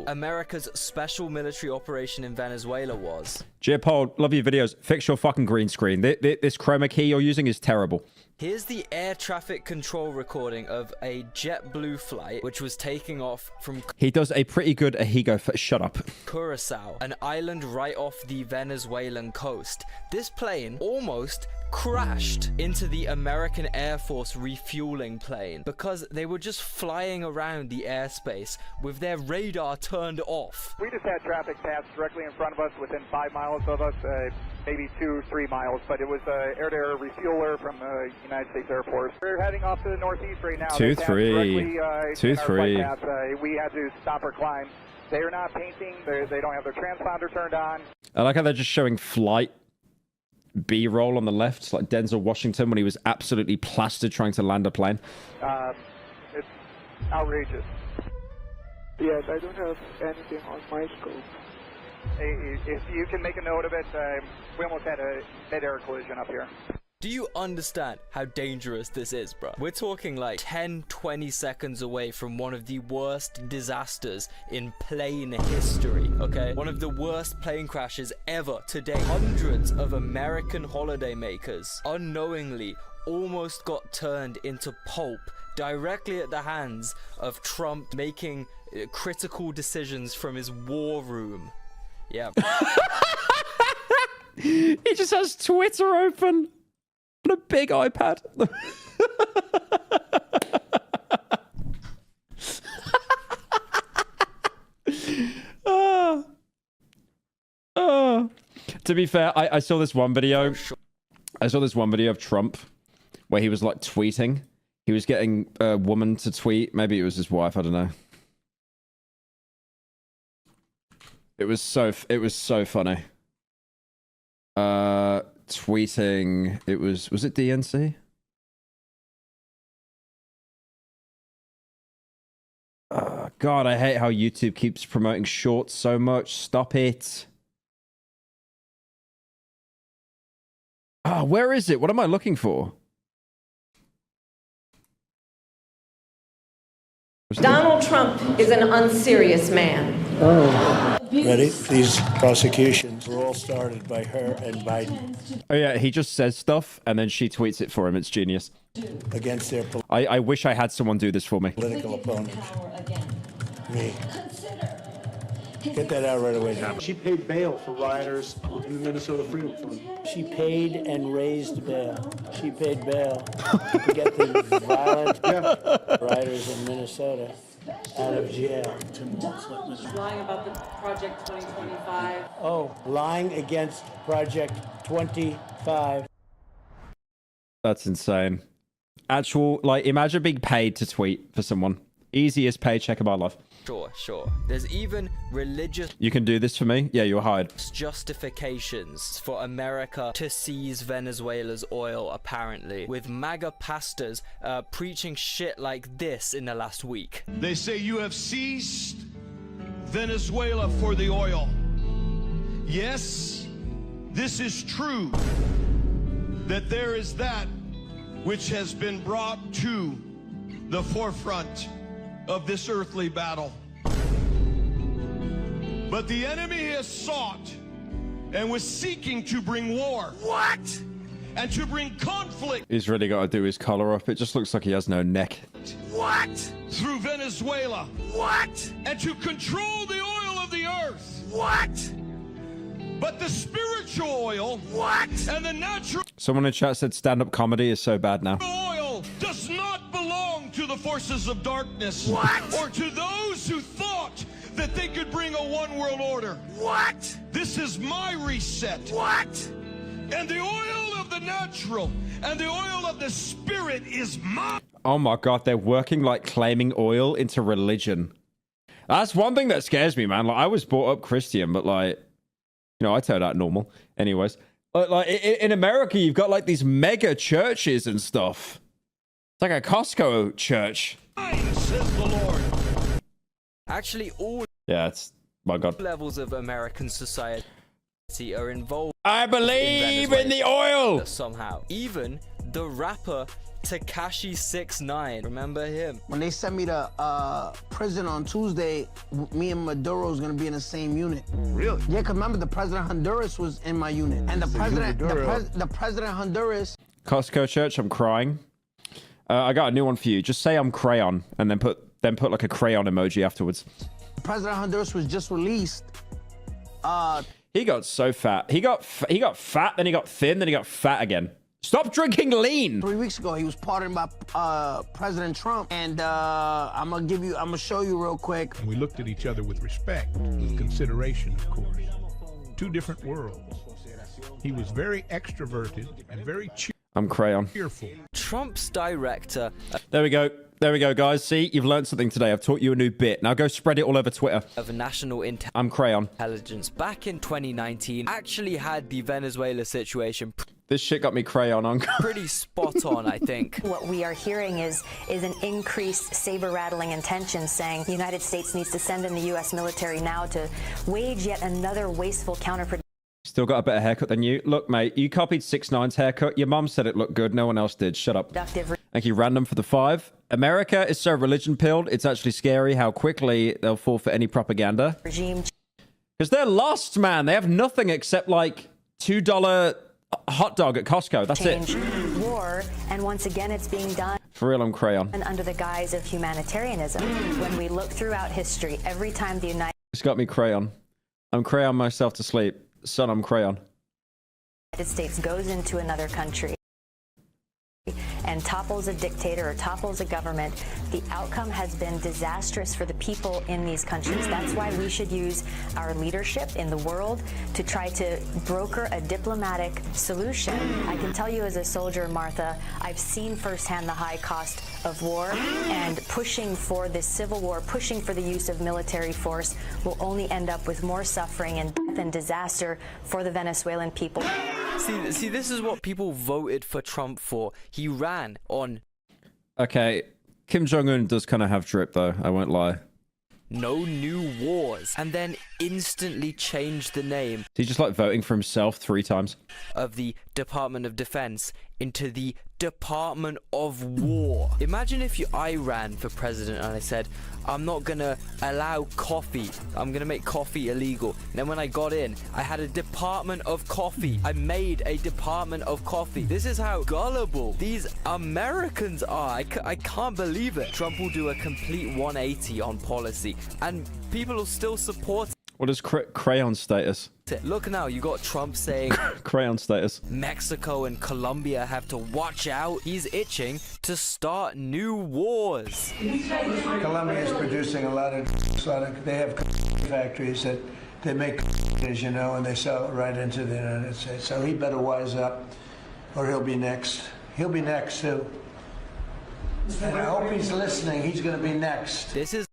America's special military operation in Venezuela was. J-Paul, love your videos. Fix your fucking green screen. This chroma key you're using is terrible. Here's the air traffic control recording of a JetBlue flight which was taking off from... He does a pretty good Ahigo. Shut up. Curacao, an island right off the Venezuelan coast. This plane almost crashed into the American Air Force refueling plane because they were just flying around the airspace with their radar turned off. We just had traffic pass directly in front of us within 5 miles of us, maybe 2-3 miles, but it was air-to-air refueler from the United States Air Force. We're heading off to the northeast right now. 2-3. 2-3. We had to stop our climb. They are not painting. They don't have their transponder turned on. I like how they're just showing flight B-roll on the left. It's like Denzel Washington when he was absolutely plastered trying to land a plane. It's outrageous. Yes, I don't have anything on my scope. If you can make a note of it, we almost had a mid-air collision up here. Do you understand how dangerous this is, bro? We're talking like 10-20 seconds away from one of the worst disasters in plane history, okay? One of the worst plane crashes ever to date. Hundreds of American holidaymakers unknowingly almost got turned into pulp directly at the hands of Trump making critical decisions from his war room. Yeah. He just has Twitter open on a big iPad. To be fair, I saw this one video. I saw this one video of Trump where he was like tweeting. He was getting a woman to tweet. Maybe it was his wife. I don't know. It was so funny. Tweeting. Was it DNC? God, I hate how YouTube keeps promoting shorts so much. Stop it. Where is it? What am I looking for? Donald Trump is an unserious man. Ready? These prosecutions were all started by her and Biden. Oh yeah, he just says stuff and then she tweets it for him. It's genius. Against their I wish I had someone do this for me. political opponents. Me. Get that out right away. She paid bail for rioters in the Minnesota Freedom Fund. She paid and raised bail. She paid bail to get the violent rioters in Minnesota out of jail. Lying about the Project 2025. Oh, lying against Project 25. That's insane. Actual, like, imagine being paid to tweet for someone. Easiest paycheck of my life. Sure. There's even religious... You can do this for me? Yeah, you're hired. ...justifications for America to seize Venezuela's oil, apparently, with MAGA pastors preaching shit like this in the last week. They say you have seized Venezuela for the oil. Yes, this is true, that there is that which has been brought to the forefront of this earthly battle. But the enemy has sought and was seeking to bring war. What? And to bring conflict. He's really got to do his collar up. It just looks like he has no neck. What? Through Venezuela. What? And to control the oil of the earth. What? But the spiritual oil. What? And the natural Someone in chat said stand-up comedy is so bad now. oil does not belong to the forces of darkness. What? Or to those who thought that they could bring a one-world order. What? This is my reset. What? And the oil of the natural and the oil of the spirit is mine. Oh my god, they're working like claiming oil into religion. That's one thing that scares me, man. Like, I was brought up Christian, but like, you know, I turned out normal. Anyways, like in America, you've got like these mega churches and stuff. It's like a Costco church. Says the Lord. Actually, all it's my god. levels of American society are involved. I believe in the oil somehow. Even the rapper Tekashi 6ix9ine. Remember him? When they sent me to prison on Tuesday, me and Maduro's gonna be in the same unit. Really? Yeah, cause remember the president of Honduras was in my unit, and the president of Honduras. Costco church. I'm crying. I got a new one for you. Just say I'm crayon, and then put like a crayon emoji afterwards. The president of Honduras was just released. He got so fat. He got fat, then he got thin, then he got fat again. Stop drinking lean. 3 weeks ago, he was pardoned by President Trump, and I'm gonna show you real quick. We looked at each other with respect, with consideration, of course. Two different worlds. He was very extroverted and very I'm crayon. cheerful. Trump's director. There we go. There we go, guys. See, you've learned something today. I've taught you a new bit. Now go spread it all over Twitter. Of national I'm crayon. intelligence back in 2019 actually had the Venezuela situation This shit got me crayon on. pretty spot on, I think. What we are hearing is an increased saber-rattling intention saying the United States needs to send in the U.S. military now to wage yet another wasteful counterproductive. Still got a better haircut than you. Look, mate, you copied 6ix9ine's haircut. Your mum said it looked good. No one else did. Shut up. Thank you, Random, for the 5. America is so religion-pilled, it's actually scary how quickly they'll fall for any propaganda. Regime. Because they're lost, man. They have nothing except, like, $2 hot dog at Costco. That's it. War, and once again, it's being done. For real, I'm crayon. And under the guise of humanitarianism. When we look throughout history, every time the United It's got me crayon. I'm crayon myself to sleep. Son, I'm crayon. States goes into another country and topples a dictator or topples a government, the outcome has been disastrous for the people in these countries. That's why we should use our leadership in the world to try to broker a diplomatic solution. I can tell you as a soldier, Martha, I've seen firsthand the high cost of war, and pushing for this civil war, pushing for the use of military force will only end up with more suffering and death and disaster for the Venezuelan people. See, this is what people voted for Trump for. He ran on... Okay, Kim Jong-un does kind of have drip, though. I won't lie. No new wars, and then instantly changed the name. He's just like voting for himself 3 times. Of the Department of Defense into the Department of War. Imagine if I ran for president and I said, I'm not gonna allow coffee. I'm gonna make coffee illegal. And then when I got in, I had a Department of Coffee. I made a Department of Coffee. This is how gullible these Americans are. I can't believe it. Trump will do a complete 180 on policy, and people will still support. What is crayon status? Look now, you got Trump saying crayon status. Mexico and Colombia have to watch out. He's itching to start new wars. Colombia is producing a lot of they have factories that they make, as you know, and they sell it right into the United States. So he better wise up, or he'll be next. He'll be next too. And I hope he's listening. He's going to be next. This is.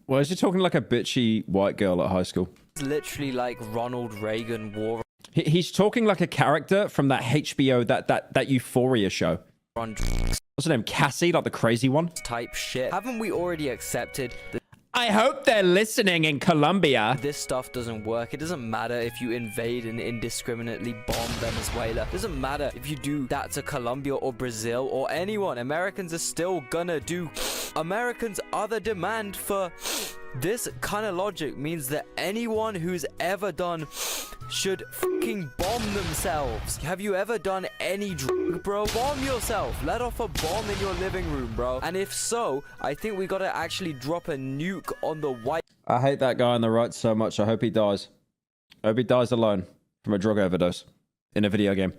Well, is he talking like a bitchy white girl at high school? Literally like Ronald Reagan war. He's talking like a character from that HBO, that Euphoria show. What's her name? Cassie, like the crazy one? Type shit. Haven't we already accepted that? I hope they're listening in Colombia. This stuff doesn't work. It doesn't matter if you invade and indiscriminately bomb Venezuela. It doesn't matter if you do that to Colombia or Brazil or anyone. Americans are still gonna do. Americans' other demand for this kind of logic means that anyone who's ever done should fucking bomb themselves. Have you ever done any drug, bro? Bomb yourself. Let off a bomb in your living room, bro. And if so, I think we gotta actually drop a nuke on the white. I hate that guy on the right so much. I hope he dies. I hope he dies alone from a drug overdose in a video game.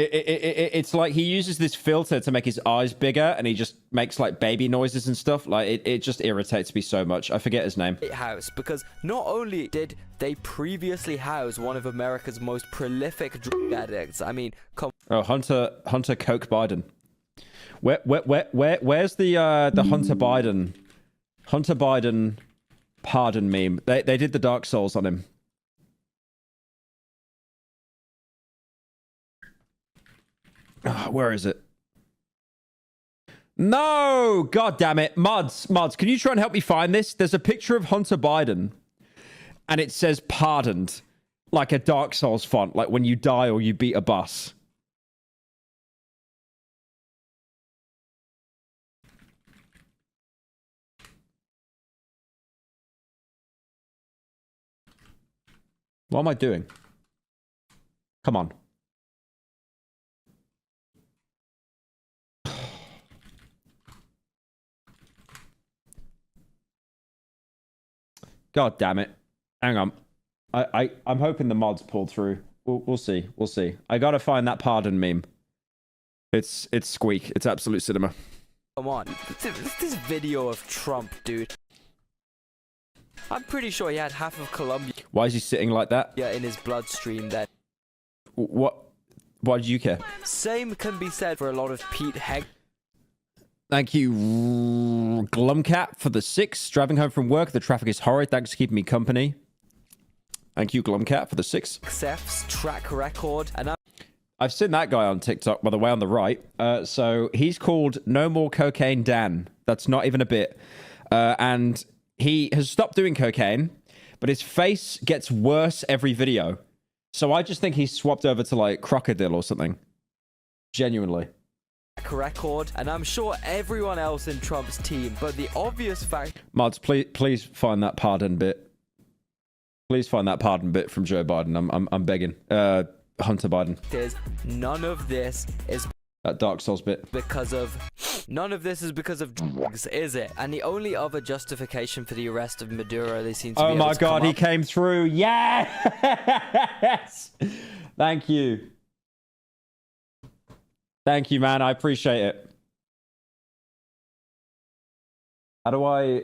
It's like he uses this filter to make his eyes bigger, and he just makes like baby noises and stuff. Like it just irritates me so much. I forget his name. House, because not only did they previously house one of America's most prolific drug addicts. I mean, come. Oh, Hunter Coke Biden. Where's the Hunter Biden pardon meme? They did the Dark Souls on him. Where is it? No! God damn it. Mods, can you try and help me find this? There's a picture of Hunter Biden, and it says pardoned, like a Dark Souls font, like when you die or you beat a bus. What am I doing? Come on. God damn it. Hang on. I'm hoping the mods pulled through. We'll see. We'll see. I gotta find that pardon meme. It's squeak. It's absolute cinema. Come on. This video of Trump, dude. I'm pretty sure he had half of Colombia. Why is he sitting like that? Yeah, in his bloodstream then. What? Why do you care? Same can be said for a lot of Pete Heg. Thank you, Glumcat, for the 6. Driving home from work, the traffic is horrid. Thanks for keeping me company. Thank you, Glumcat, for the 6. Xef's track record, and I've seen that guy on TikTok, by the way, on the right. So he's called No More Cocaine Dan. That's not even a bit. And he has stopped doing cocaine, but his face gets worse every video. So I just think he's swapped over to like Crocodile or something. Genuinely. Record, and I'm sure everyone else in Trump's team, but the obvious fact. Mods, please find that pardon bit. Please find that pardon bit from Joe Biden. I'm begging. Hunter Biden. Is none of this is that Dark Souls bit. Because of none of this is because of drugs, is it? And the only other justification for the arrest of Maduro, they seem to be. Oh my God, he came through. Yes. Thank you. Thank you, man. I appreciate it. How do I...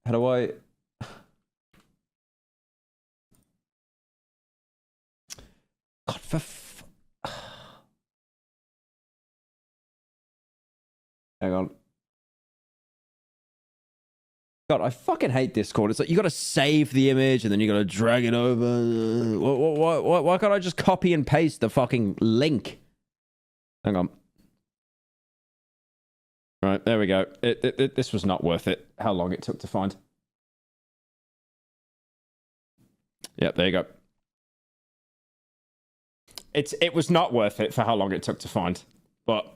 God, hang on. God, I fucking hate Discord. It's like you gotta save the image and then you gotta drag it over. Why can't I just copy and paste the fucking link? Hang on. Right, there we go. This was not worth it. How long it took to find. Yep, there you go. It was not worth it for how long it took to find. But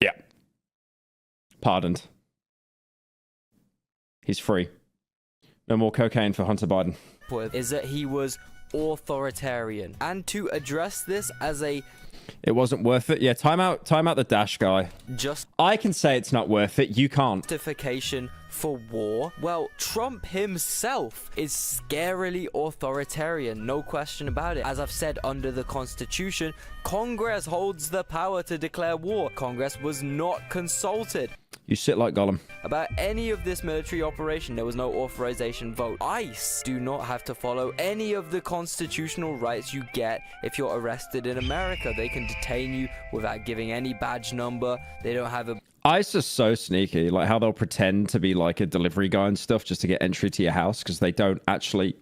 yeah. Pardoned. He's free. No more cocaine for Hunter Biden. Is that he was authoritarian. And to address this as a... It wasn't worth it. Yeah, time out the Dash guy. I can say it's not worth it. You can't. Justification for war? Well, Trump himself is scarily authoritarian, no question about it. As I've said, under the Constitution, Congress holds the power to declare war. Congress was not consulted. You sit like Gollum. About any of this military operation, there was no authorization vote. ICE do not have to follow any of the constitutional rights you get if you're arrested in America. They can detain you without giving any badge number. They don't have a... ICE is so sneaky, like how they'll pretend to be like a delivery guy and stuff just to get entry to your house because they don't actually...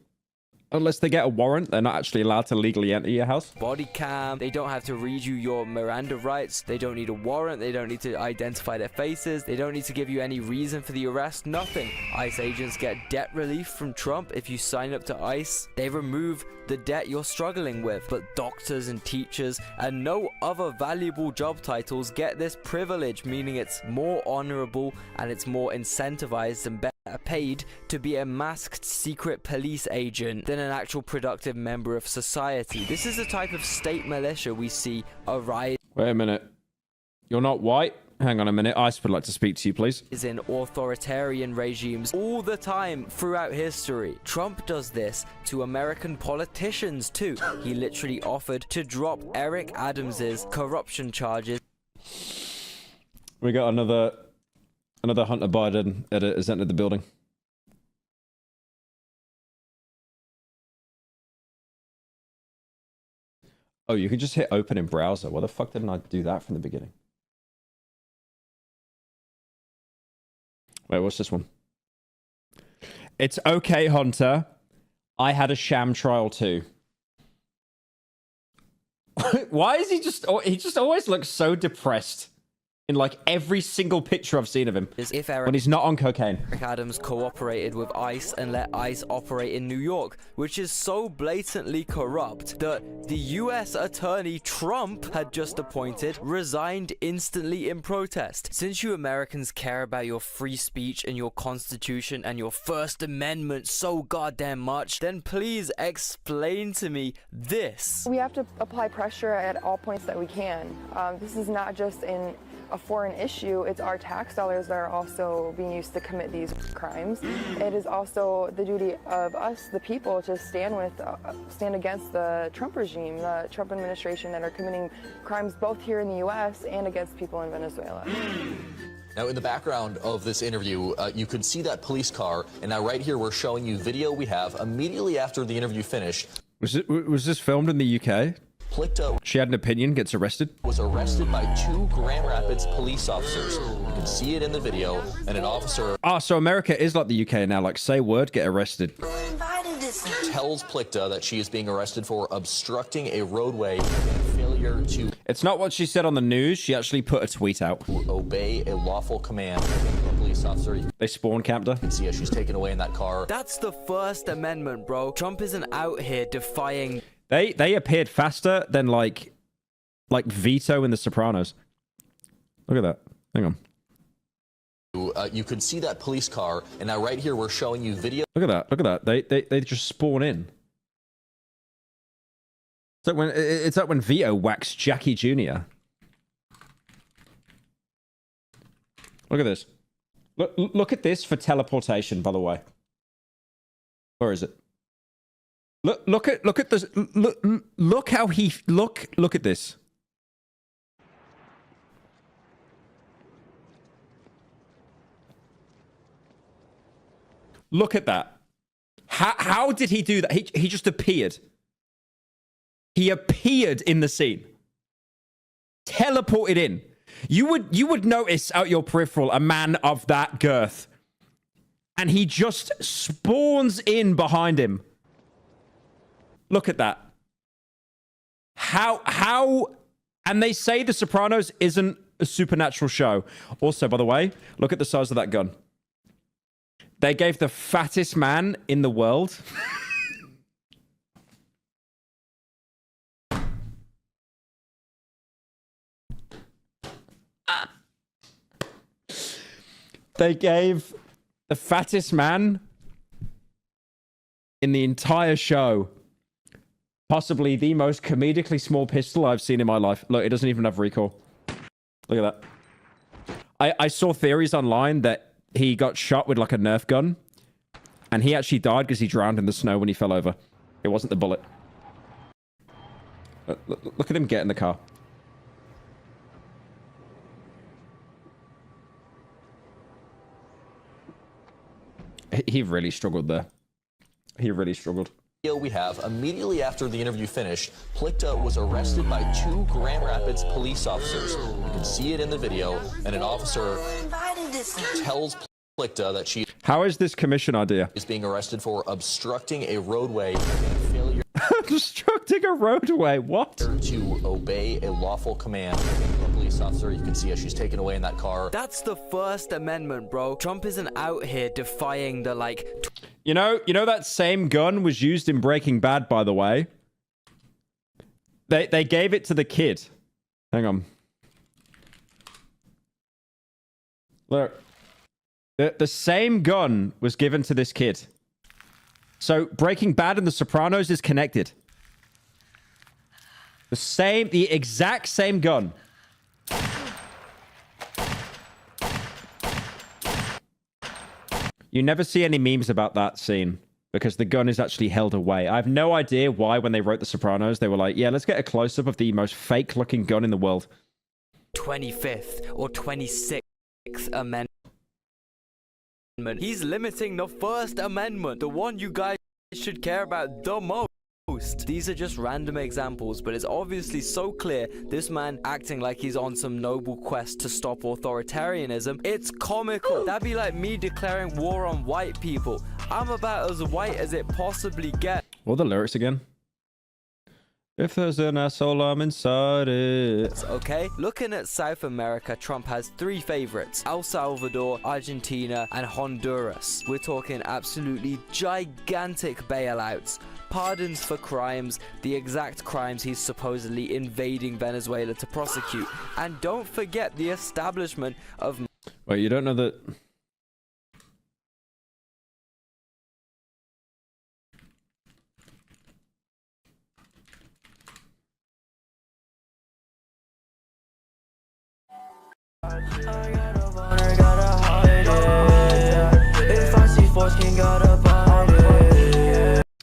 Unless they get a warrant, they're not actually allowed to legally enter your house. Body cam, they don't have to read you your Miranda rights. They don't need a warrant. They don't need to identify their faces. They don't need to give you any reason for the arrest. Nothing. ICE agents get debt relief from Trump if you sign up to ICE. They remove the debt you're struggling with. But doctors and teachers and no other valuable job titles get this privilege, meaning it's more honorable and it's more incentivized and better paid to be a masked secret police agent than an actual productive member of society. This is the type of state militia we see arise. Wait a minute. You're not white? Hang on a minute. ICE would like to speak to you, please. Is in authoritarian regimes all the time throughout history. Trump does this to American politicians too. He literally offered to drop Eric Adams's corruption charges. We got another Hunter Biden edit has entered the building. Oh, you can just hit open in browser. Why the fuck didn't I do that from the beginning? Wait, what's this one? It's okay, Hunter. I had a sham trial too. Why is he just always looks so depressed in like every single picture I've seen of him when he's not on cocaine. Eric Adams cooperated with ICE and let ICE operate in New York, which is so blatantly corrupt that the US attorney Trump had just appointed resigned instantly in protest. Since you Americans care about your free speech and your Constitution and your First Amendment so goddamn much, then please explain to me this. We have to apply pressure at all points that we can. This is not just in a foreign issue, it's our tax dollars that are also being used to commit these crimes. It is also the duty of us, the people, to stand against the Trump regime, the Trump administration that are committing crimes both here in the US and against people in Venezuela. Now, in the background of this interview, you could see that police car, and now right here we're showing you video we have immediately after the interview finished. Was this filmed in the UK? Plicta She had an opinion, gets arrested. Was arrested by 2 Grand Rapids police officers. You can see it in the video, and an officer... Ah, so America is like the UK now, like say word, get arrested. Tells Plicta that she is being arrested for obstructing a roadway and failure to... It's not what she said on the news, she actually put a tweet out. ...obey a lawful command from a police officer. They spawn camped her. You can see as she's taken away in that car. That's the First Amendment, bro. Trump isn't out here defying... They appeared faster than like Vito in The Sopranos. Look at that. Hang on. You could see that police car, and now right here we're showing you video. Look at that. Look at that. They just spawn in. It's like when Vito waxed Jackie Jr. Look at this. Look at this for teleportation, by the way. Where is it? Look at this. Look how he look at this. Look at that. How did he do that? He just appeared. He appeared in the scene. Teleported in. You would notice out your peripheral a man of that girth. And he just spawns in behind him. Look at that. How and they say The Sopranos isn't a supernatural show. Also, by the way, look at the size of that gun. They gave the fattest man in the world they gave the fattest man in the entire show possibly the most comedically small pistol I've seen in my life. Look, it doesn't even have recoil. Look at that. I saw theories online that he got shot with like a Nerf gun and he actually died because he drowned in the snow when he fell over. It wasn't the bullet. Look at him get in the car. He really struggled there. He really struggled. We have immediately after the interview finished, Plickta was arrested by 2 Grand Rapids police officers. You can see it in the video, and an officer tells Plickta that she How is this commission idea? Is being arrested for obstructing a roadway and failure obstructing a roadway. What? To obey a lawful command from a police officer. You can see as she's taken away in that car. That's the First Amendment, bro. Trump isn't out here defying the You know that same gun was used in Breaking Bad, by the way. They gave it to the kid. Hang on. Look. The same gun was given to this kid. So Breaking Bad and The Sopranos is connected. The exact same gun. You never see any memes about that scene because the gun is actually held away. I have no idea why when they wrote The Sopranos, they were like, yeah, let's get a close-up of the most fake-looking gun in the world. 25th or 26th Amendment. He's limiting the First Amendment, the one you guys should care about the most. These are just random examples, but it's obviously so clear this man acting like he's on some noble quest to stop authoritarianism. It's comical. That'd be like me declaring war on white people. I'm about as white as it possibly gets. What are the lyrics again? If there's an asshole, I'm inside it. Okay, looking at South America, Trump has 3 favorites: El Salvador, Argentina, and Honduras. We're talking absolutely gigantic bailouts, pardons for crimes, the exact crimes he's supposedly invading Venezuela to prosecute. And don't forget the establishment of... Wait, you don't know that...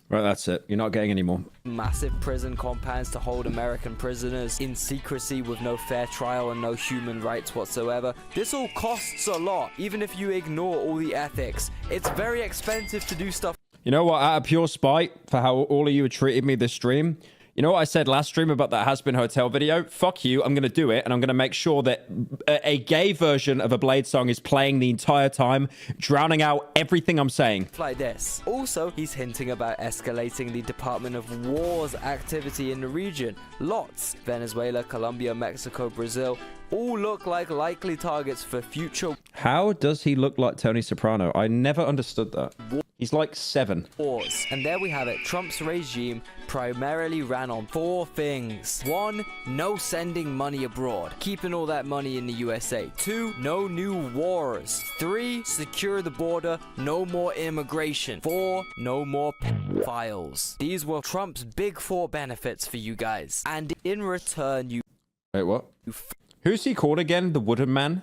Right, that's it. You're not getting any more. Massive prison compounds to hold American prisoners in secrecy with no fair trial and no human rights whatsoever. This all costs a lot, even if you ignore all the ethics. It's very expensive to do stuff. You know what? Out of pure spite for how all of you have treated me this stream, you know what I said last stream about that Has Been Hotel video? Fuck you. I'm going to do it, and I'm going to make sure that a gay version of a Blade song is playing the entire time, drowning out everything I'm saying. Like this. Also, he's hinting about escalating the Department of War's activity in the region. Lots. Venezuela, Colombia, Mexico, Brazil all look like likely targets for future... How does he look like Tony Soprano? I never understood that. He's like 7. Wars. And there we have it. Trump's regime primarily ran on 4 things. 1, no sending money abroad, keeping all that money in the USA. 2, no new wars. 3, secure the border, no more immigration. 4, no more pedophiles. These were Trump's big 4 benefits for you guys. And in return, you... Wait, what? Who's he called again? The Wooden Man?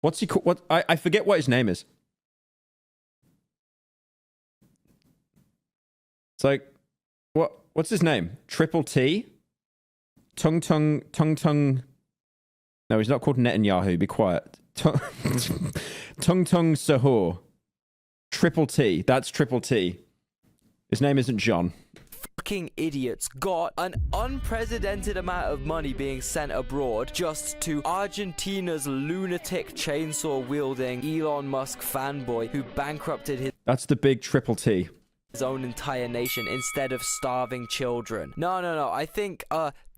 What's he called? What? I forget what his name is. It's like, what's his name? Triple T? Tung. No, he's not called Netanyahu. Be quiet. Tung Sahur. Triple T. That's Triple T. His name isn't John. Fucking idiots got an unprecedented amount of money being sent abroad just to Argentina's lunatic chainsaw wielding Elon Musk fanboy who bankrupted his That's the big Triple T. own entire nation instead of starving children. No. I think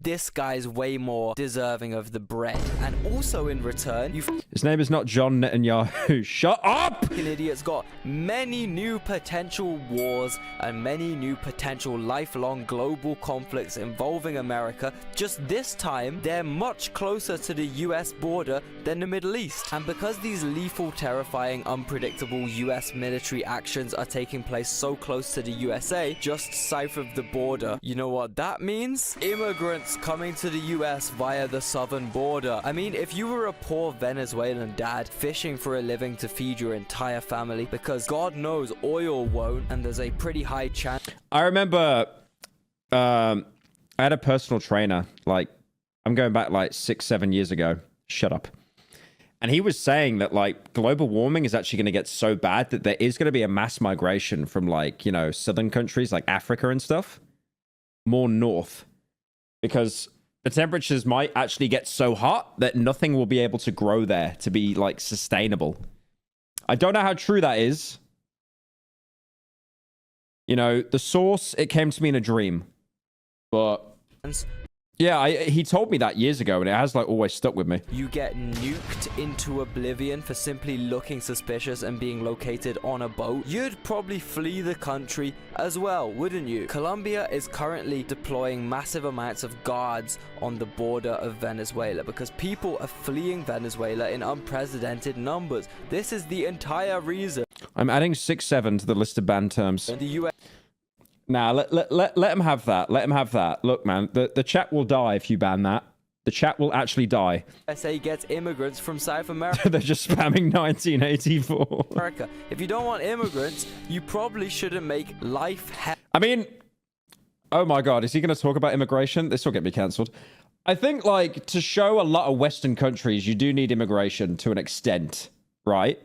this guy's way more deserving of the bread. And also in return, His name is not John Netanyahu. Shut up! Fucking idiots got many new potential wars and many new potential lifelong global conflicts involving America. Just this time, they're much closer to the US border than the Middle East. And because these lethal, terrifying, unpredictable US military actions are taking place so close to the USA, just south of the border, you know what that means? Immigrants coming to the US via the southern border. I mean, if you were a poor Venezuelan dad fishing for a living to feed your entire family, because God knows oil won't, and there's a pretty high chance. I remember I had a personal trainer, like, I'm going back like 6-7 years ago. Shut up. And he was saying that, like, global warming is actually going to get so bad that there is going to be a mass migration from, like, you know, southern countries like Africa and stuff, more north. Because the temperatures might actually get so hot that nothing will be able to grow there to be, like, sustainable. I don't know how true that is. You know, the source, it came to me in a dream. But yeah, he told me that years ago, and it has, like, always stuck with me. You get nuked into oblivion for simply looking suspicious and being located on a boat. You'd probably flee the country as well, wouldn't you? Colombia is currently deploying massive amounts of guards on the border of Venezuela because people are fleeing Venezuela in unprecedented numbers. This is the entire reason. I'm adding 6-7 to the list of banned terms. The US Nah, let him have that. Let him have that. Look, man, the chat will die if you ban that. The chat will actually die. USA gets immigrants from South America. They're just spamming 1984. America. If you don't want immigrants, you probably shouldn't make life I mean, oh my God, is he going to talk about immigration? This will get me cancelled. I think, like, to show a lot of Western countries, you do need immigration to an extent, right?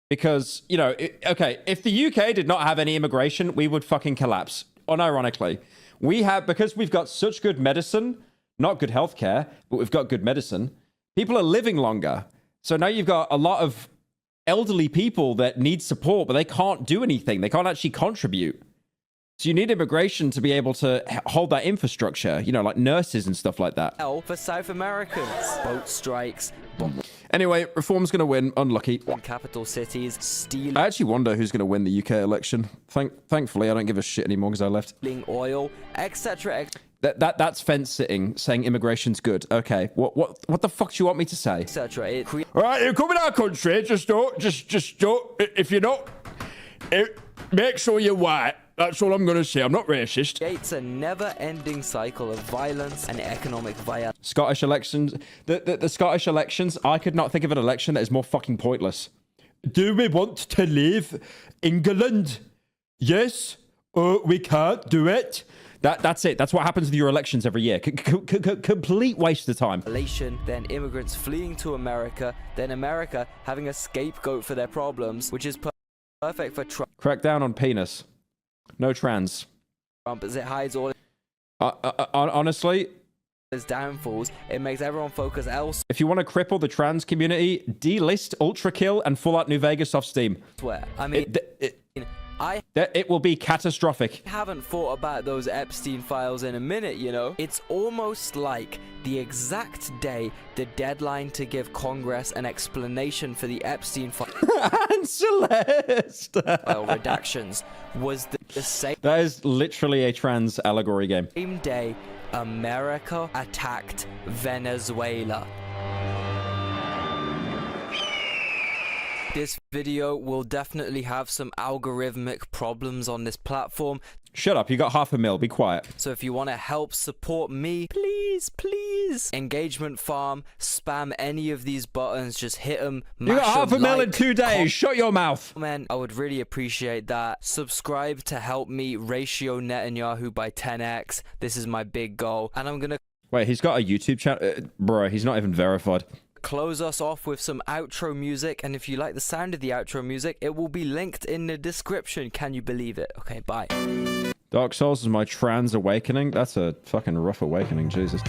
Because, you know, okay, if the UK did not have any immigration, we would fucking collapse. Unironically. We have, because we've got such good medicine, not good healthcare, but we've got good medicine, people are living longer. So now you've got a lot of elderly people that need support, but they can't do anything. They can't actually contribute. So you need immigration to be able to hold that infrastructure, you know, like nurses and stuff like that. for South Americans. Boat strikes. Anyway, Reform's going to win. Unlucky. Capital cities. Stealing. I actually wonder who's going to win the UK election. Thankfully, I don't give a shit anymore because I left. Oil, etc. That's fence sitting, saying immigration's good. Okay, what the fuck do you want me to say? Etc. All right, you come in our country, just don't. If you're not, make sure you're white. That's all I'm going to say. I'm not racist. It's a never-ending cycle of violence and economic violence. Scottish elections. The Scottish elections, I could not think of an election that is more fucking pointless. Do we want to leave England? Yes. We can't do it. That's it. That's what happens with your elections every year. Complete waste of time. Then immigrants fleeing to America. Then America having a scapegoat for their problems, which is perfect for Trump. Crack down on penis. No trans. Trump, as it hides all honestly, his downfalls, it makes everyone focus elsewhere. If you want to cripple the trans community, delist Ultra Kill and Fallout New Vegas off Steam. I mean, it will be catastrophic. I haven't thought about those Epstein files in a minute, you know? It's almost like the exact day the deadline to give Congress an explanation for the Epstein file and Celeste redactions was the same. That is literally a trans allegory game. Same day America attacked Venezuela. This video will definitely have some algorithmic problems on this platform. Shut up. You got $500,000. Be quiet. So if you want to help support me, please, please, engagement farm, spam any of these buttons. Just hit them. You got $500,000 in 2 days. Shut your mouth. Man, I would really appreciate that. Subscribe to help me ratio Netanyahu by 10x. This is my big goal. And I'm going to... Wait, he's got a YouTube channel? Bro, he's not even verified. Close us off with some outro music, and if you like the sound of the outro music, it will be linked in the description. Can you believe it? Okay, bye. Dark Souls is my trans awakening. That's a fucking rough awakening, Jesus.